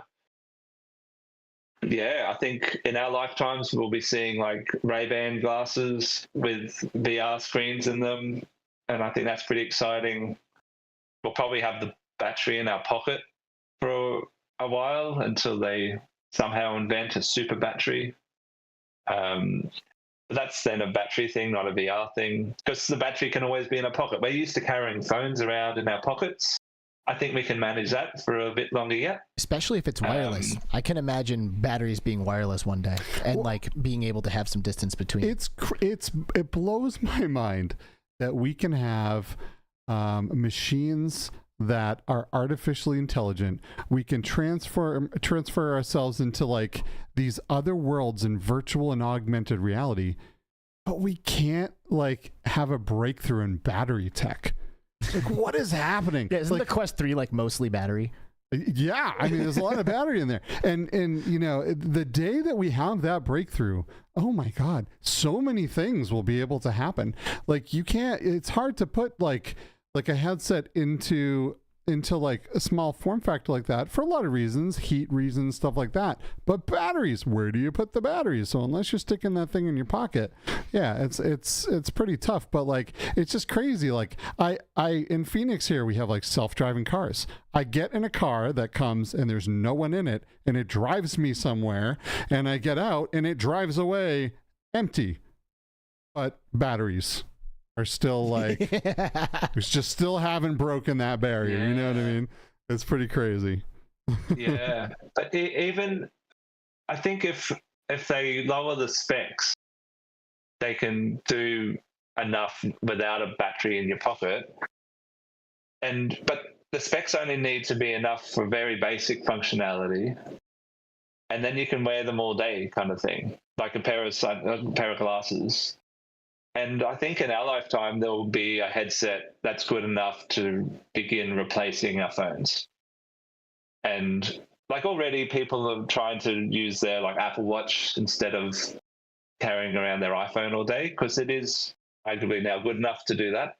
I think in our lifetimes we'll be seeing like Ray-Ban glasses with VR screens in them, and I think that's pretty exciting. We'll probably have the battery in our pocket for a while until they somehow invent a super battery. That's then a battery thing, not a VR thing, because the battery can always be in a pocket. We're used to carrying phones around in our pockets. I think we can manage that for a bit longer yet. Especially if it's wireless. I can imagine batteries being wireless one day, and like being able to have some distance between. It blows my mind that we can have machines that are artificially intelligent. We can transfer ourselves into like these other worlds in virtual and augmented reality, but we can't like have a breakthrough in battery tech. Like, what is happening? Yeah, isn't like, the Quest 3 like mostly battery? Yeah, I mean, there's a lot of battery in there, and you know, the day that we have that breakthrough, oh my God, so many things will be able to happen. Like you can't. It's hard to put like a headset into like a small form factor like that for a lot of reasons, heat reasons, stuff like that. But batteries, where do you put the batteries? So unless you're sticking that thing in your pocket, yeah, it's pretty tough. But like, it's just crazy. Like I in Phoenix here, we have like self-driving cars. I get in a car that comes and there's no one in it, and it drives me somewhere, and I get out and it drives away empty, but batteries are still like, it's just still haven't broken that barrier. You know what I mean? It's pretty crazy. Yeah, but even I think if they lower the specs, they can do enough without a battery in your pocket. But the specs only need to be enough for very basic functionality, and then you can wear them all day, kind of thing, like a pair of glasses. And I think in our lifetime, there will be a headset that's good enough to begin replacing our phones. And like already people are trying to use their like Apple Watch instead of carrying around their iPhone all day, because it is arguably now good enough to do that.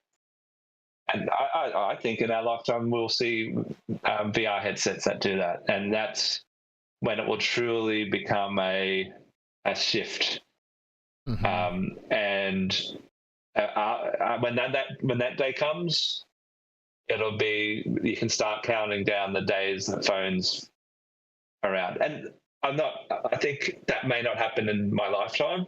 And I think in our lifetime, we'll see VR headsets that do that. And that's when it will truly become a shift. Mm-hmm. And when that day comes, it'll be, you can start counting down the days that phones are around. And I think that may not happen in my lifetime,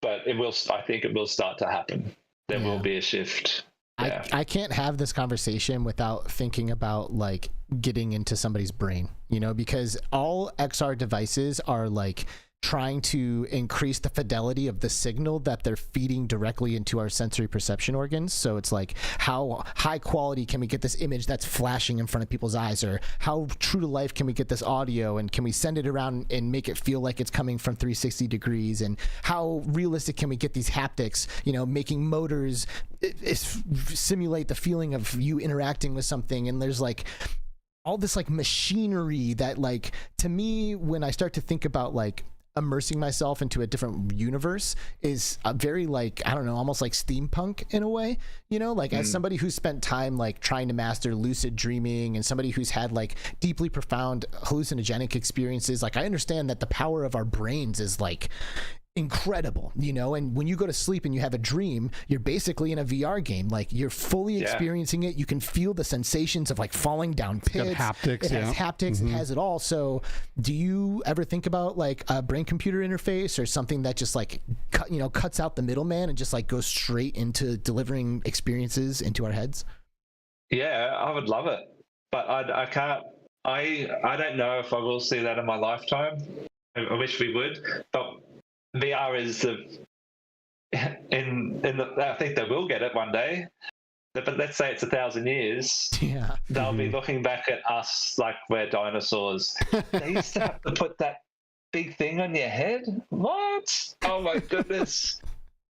but it will. I think it will start to happen. There will be a shift. Yeah. I can't have this conversation without thinking about like getting into somebody's brain, you know, because all XR devices are like trying to increase the fidelity of the signal that they're feeding directly into our sensory perception organs. So it's like, how high quality can we get this image that's flashing in front of people's eyes, or how true to life can we get this audio, and can we send it around and make it feel like it's coming from 360 degrees, and how realistic can we get these haptics, you know, making motors simulate the feeling of you interacting with something. And there's like all this like machinery that, like, to me, when I start to think about like immersing myself into a different universe, is a very like, I don't know, almost like steampunk in a way, you know, like as somebody who's spent time like trying to master lucid dreaming, and somebody who's had like deeply profound hallucinogenic experiences, like I understand that the power of our brains is like incredible, you know, and when you go to sleep and you have a dream, you're basically in a VR game, like you're fully experiencing it. You can feel the sensations of like falling down pits. It has haptics, it has it all. So do you ever think about like a brain computer interface, or something that just like cuts out the middleman and just like goes straight into delivering experiences into our heads? Yeah, I would love it, but I can't. I don't know if I will see that in my lifetime. I wish we would, but VR is I think they will get it one day, but let's say it's 1,000 years. Yeah, they'll be looking back at us like we're dinosaurs. They used to have to put that big thing on your head. What? Oh my goodness,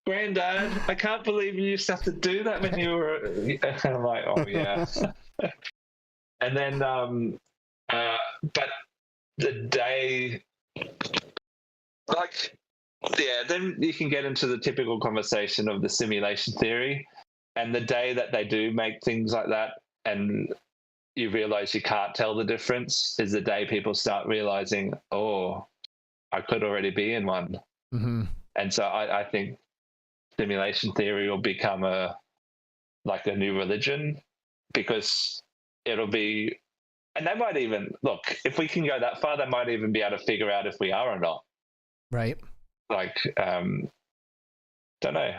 Granddad! I can't believe you used to have to do that when you were. And I'm like, oh yeah. And then, but the day, like. Yeah, then you can get into the typical conversation of the simulation theory, and the day that they do make things like that and you realize you can't tell the difference is the day people start realizing, oh, I could already be in one. Mm-hmm. And so I think simulation theory will become a new religion, because it'll be, and they might even, look, if we can go that far, they might even be able to figure out if we are or not. Right. Like, don't know.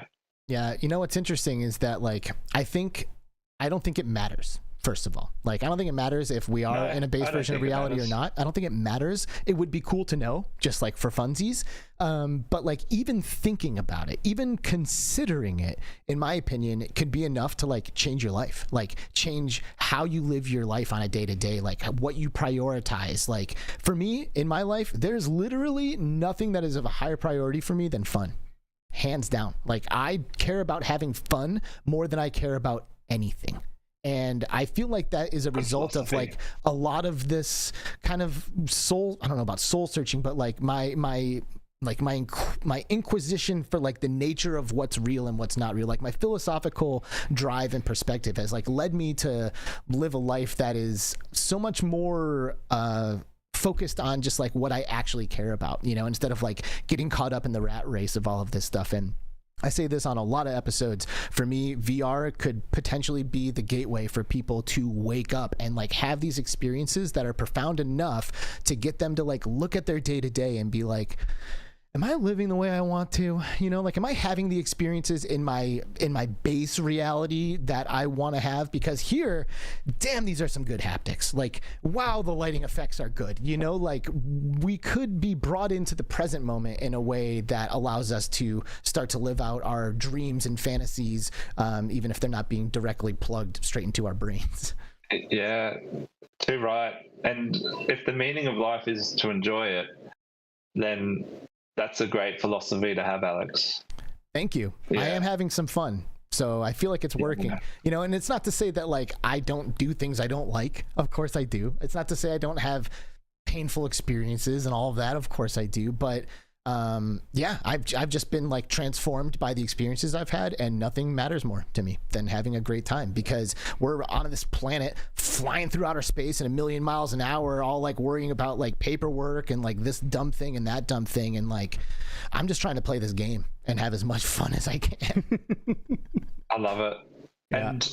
Yeah, you know what's interesting is that, like, I don't think it matters. First of all, like, I don't think it matters if we are in a base version of reality or not. I don't think it matters. It would be cool to know, just like for funsies. But like, even thinking about it, even considering it, in my opinion, it could be enough to like change your life, like change how you live your life on a day-to-day, like what you prioritize. Like for me, in my life, there's literally nothing that is of a higher priority for me than fun, hands down. Like I care about having fun more than I care about anything. And I feel like that is a result of like a lot of this kind of I don't know about soul searching, but like my inquisition for like the nature of what's real and what's not real. Like my philosophical drive and perspective has like led me to live a life that is so much more focused on just like what I actually care about, you know, instead of like getting caught up in the rat race of all of this stuff. And I say this on a lot of episodes. For me, VR could potentially be the gateway for people to wake up and like have these experiences that are profound enough to get them to like look at their day to day and be like, am I living the way I want to? You know, like, am I having the experiences in my base reality that I want to have? Because here, damn, these are some good haptics. Like, wow, the lighting effects are good. You know, like we could be brought into the present moment in a way that allows us to start to live out our dreams and fantasies, even if they're not being directly plugged straight into our brains. Yeah, too right. And if the meaning of life is to enjoy it, then that's a great philosophy to have, Alex. Thank you. Yeah. I am having some fun, so I feel like it's working. Yeah. You know, and it's not to say that like I don't do things I don't like. Of course I do. It's not to say I don't have painful experiences and all of that. Of course I do. But yeah, I've just been like transformed by the experiences I've had, and nothing matters more to me than having a great time, because we're on this planet flying through outer space at 1,000,000 miles an hour, all like worrying about like paperwork and like this dumb thing and that dumb thing, and like I'm just trying to play this game and have as much fun as I can. I love it. Yeah. And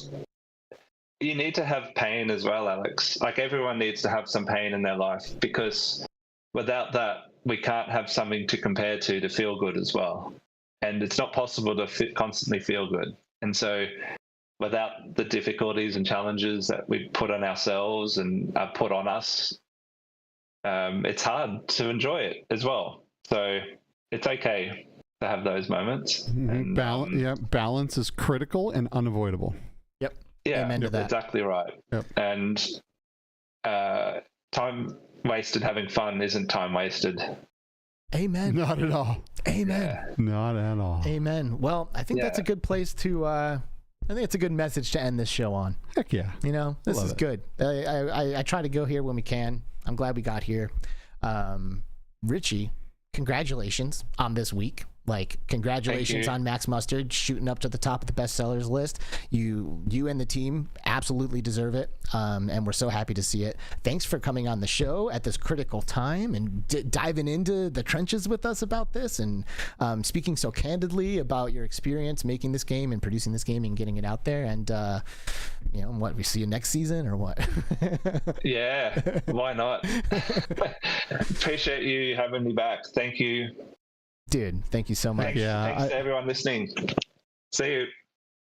you need to have pain as well, Alex. Like everyone needs to have some pain in their life, because without that, we can't have something to compare to feel good as well. And it's not possible to constantly feel good. And so without the difficulties and challenges that we put on ourselves and are put on us, it's hard to enjoy it as well. So it's okay to have those moments. Mm-hmm. And, balance is critical and unavoidable. Yep. Yeah, amen to that. Exactly right. Yep. And time wasted having fun isn't time wasted. Amen. Not at all. Amen. Yeah. Not at all. Amen. Well, I think that's a good place to I think it's a good message to end this show on. Heck yeah. You know, this is good. I try to go here when we can. I'm glad we got here. Richie, congratulations on this week. Like, congratulations on Max Mustard shooting up to the top of the bestsellers list. You and the team absolutely deserve it, and we're so happy to see it. Thanks for coming on the show at this critical time and diving into the trenches with us about this, and speaking so candidly about your experience making this game and producing this game and getting it out there. And you know, what, we see you next season or what? Yeah, why not? Appreciate you having me back. Thank you. Dude, thank you so much. Thanks to everyone listening. See you.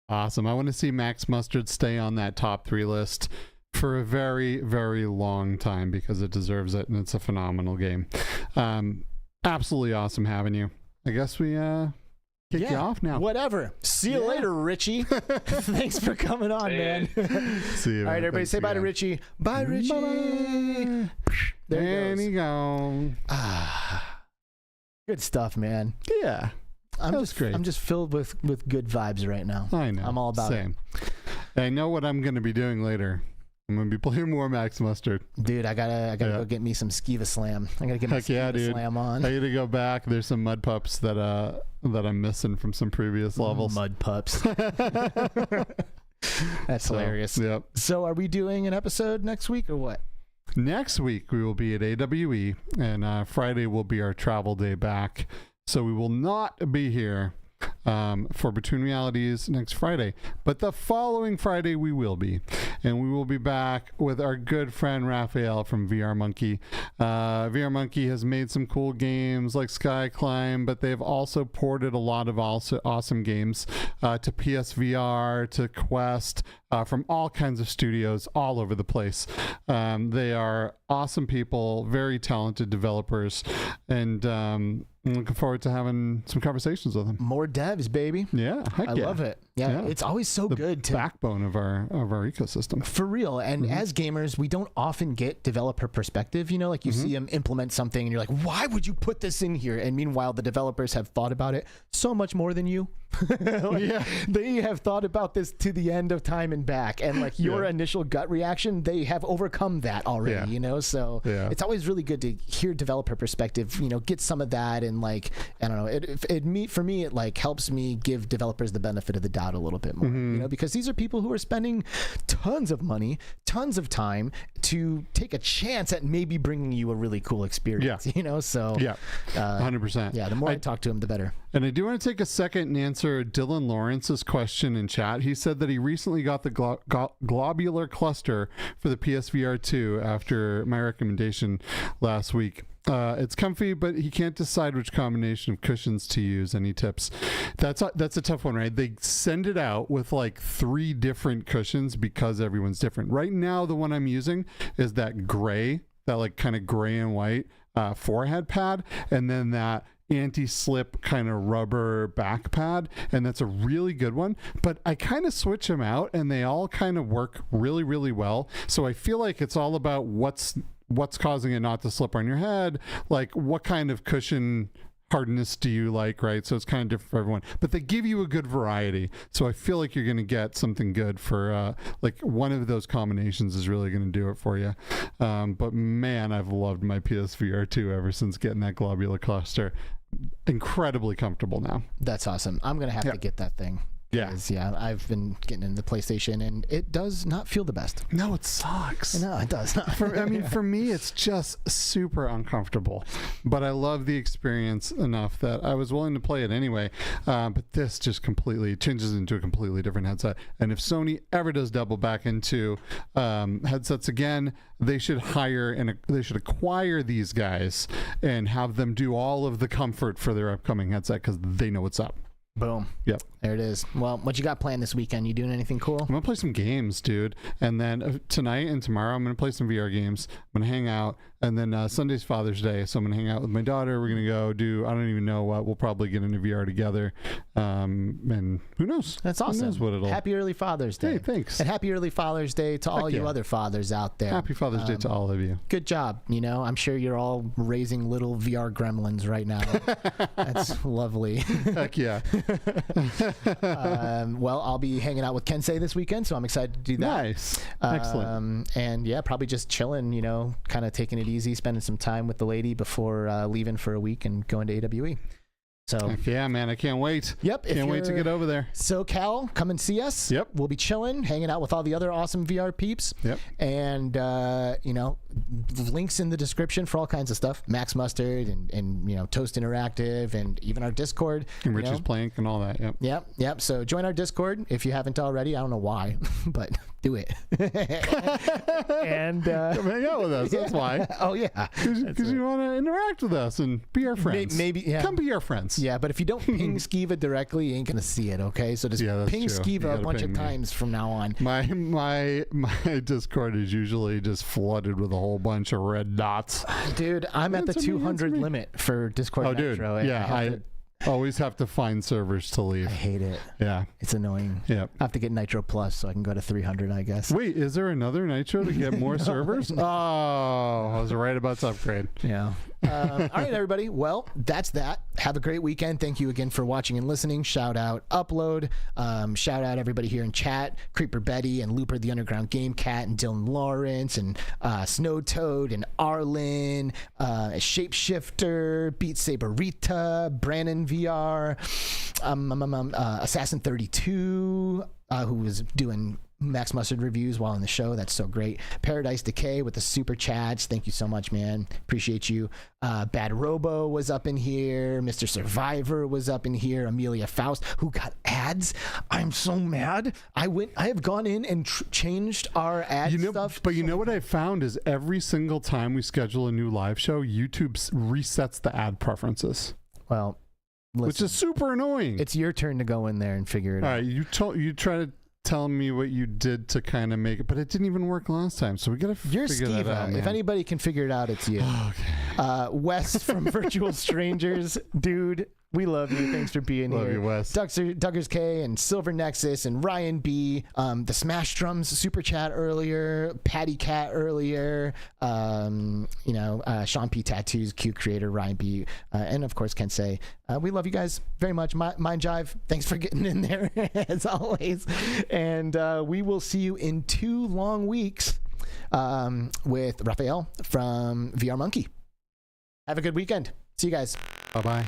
Awesome. I want to see Max Mustard stay on that top 3 list for a very, very long time, because it deserves it, and it's a phenomenal game. Absolutely awesome having you. I guess we kick you off now. Whatever. See you later, Richie. Thanks for coming on, man. See you. All right, everybody, say bye to Richie. Bye, Richie. Bye-bye. There he goes. Good stuff, man. Yeah. Great. I'm just filled with good vibes right now. I know. I'm all about it. I know what I'm going to be doing later. I'm going to be playing more Max Mustard. Dude, I gotta go get me some Skiva Slam. I gotta get my Skiva Slam on. I gotta go back. There's some mud pups that I'm missing from some previous levels. Mud pups. That's hilarious. Yep. So are we doing an episode next week or what? Next week we will be at AWE, and Friday will be our travel day back. So we will not be here for Between Realities next Friday, but the following Friday we will be, and we will be back with our good friend Raphael from VR Monkey. VR Monkey has made some cool games like Sky Climb, but they've also ported a lot of awesome games to PSVR, to Quest, from all kinds of studios all over the place. They are awesome people, very talented developers, and I'm looking forward to having some conversations with them. More devs, baby. Yeah, I love it. Yeah, it's always so good to backbone of our ecosystem. For real. And as gamers, we don't often get developer perspective. You know, like you see them implement something and you're like, why would you put this in here? And meanwhile, the developers have thought about it so much more than you. They have thought about this to the end of time and back, and like your initial gut reaction, they have overcome that already, you know. So it's always really good to hear developer perspective, you know, get some of that, and like, I don't know, for me it like helps me give developers the benefit of the doubt a little bit more, you know, because these are people who are spending tons of money, tons of time to take a chance at maybe bringing you a really cool experience, you know. So 100%. Yeah, the more I talk to him, the better. And I do want to take a second and answer Dylan Lawrence's question in chat. He said that he recently got the globular cluster for the PSVR 2 after my recommendation last week. It's comfy, but he can't decide which combination of cushions to use. Any tips? That's a tough one, right? They send it out with like 3 different cushions because everyone's different. Right now, the one I'm using is that gray, that like kind of gray and white forehead pad, and then that anti-slip kind of rubber back pad, and that's a really good one. But I kind of switch them out and they all kind of work really, really well. So I feel like it's all about what's causing it not to slip on your head, like what kind of cushion hardness do you like, right? So it's kind of different for everyone, but they give you a good variety. So I feel like you're going to get something good for like one of those combinations is really going to do it for you. But man, I've loved my PSVR 2 ever since getting that globular cluster. Incredibly comfortable now. That's awesome. I'm going to have to get that thing. Yeah, I've been getting into the PlayStation, and it does not feel the best. No, it sucks. No, it does not. For me, it's just super uncomfortable. But I love the experience enough that I was willing to play it anyway. But this just completely changes into a completely different headset. And if Sony ever does double back into headsets again, they should hire and they should acquire these guys and have them do all of the comfort for their upcoming headset because they know what's up. Boom. Yep. There it is. Well, what you got planned this weekend? You doing anything cool? I'm going to play some games, dude. And then tonight and tomorrow, I'm going to play some VR games. I'm going to hang out. And then Sunday's Father's Day, so I'm going to hang out with my daughter. We're going to go do, I don't even know what. We'll probably get into VR together. And who knows? That's awesome. Who knows what it'll... Happy early Father's Day. Hey, thanks. And happy early Father's Day to all you other fathers out there. Happy Father's Day to all of you. Good job. You know, I'm sure you're all raising little VR gremlins right now. That's lovely. Heck yeah. Well, I'll be hanging out with Kensei this weekend, so I'm excited to do that. Nice. Excellent. And yeah, probably just chilling, you know, kind of taking it easy, spending some time with the lady before leaving for a week and going to AWE. So heck yeah, man, I can't wait. Yep. Can't wait to get over there. SoCal, come and see us. Yep. We'll be chilling, hanging out with all the other awesome VR peeps. Yep. And, you know, links in the description for all kinds of stuff. Max Mustard and you know, Toast Interactive and even our Discord. And Rich's Plank and all that. Yep. Yep. So join our Discord if you haven't already. I don't know why, but do it. And come hang out with us. That's why. Oh, yeah. Because you want to interact with us and be our friends. Maybe, yeah. Come be our friends. Yeah, but if you don't ping Skiva directly, you ain't gonna see it. Okay, so just ping Skiva a bunch of times from now on. My Discord is usually just flooded with a whole bunch of red dots. Dude, I'm at the 200 limit for Discord. Oh, dude. Yeah, I always have to find servers to leave. I hate it. Yeah, it's annoying. Yeah, I have to get Nitro Plus so I can go to 300, I guess. Wait, is there another Nitro to get more servers? No. Oh, I was right about to upgrade. Yeah. All right, everybody. Well, that's that. Have a great weekend. Thank you again for watching and listening. Shout out Upload. Shout out everybody here in chat. CreeperBetty and Looper the Underground Game Cat and Dylan Lawrence and Snow Toad and Arlen, Shapeshifter, Beat Saber Rita, Brandon VR, Assassin 32, who was doing Max Mustard reviews while on the show. That's so great. Paradise Decay with the super chats. Thank you so much, man. Appreciate you. Bad Robo was up in here. Mr. Survivor was up in here. Amelia Faust, who got ads. I'm so mad. I have gone in and changed our ad stuff. But you know what I found is every single time we schedule a new live show, YouTube resets the ad preferences. Well, listen, which is super annoying. It's your turn to go in there and figure it out. All right, you try to tell me what you did to kind of make it, but it didn't even work last time, so we gotta figure that out, man. If anybody can figure it out, it's you. Okay. Wes from Virtual Strangers, dude, We love you. Thanks for being here. Love you, Wes. Duggars K and Silver Nexus and Ryan B. The Smash Drums super chat earlier. Patty Cat earlier. Sean P. Tattoos, Qcreator, Ryan B. And of course, Kensei. We love you guys very much. Mind Jive, thanks for getting in there as always. And we will see you in 2 long weeks with Raphael from VR Monkey. Have a good weekend. See you guys. Bye-bye.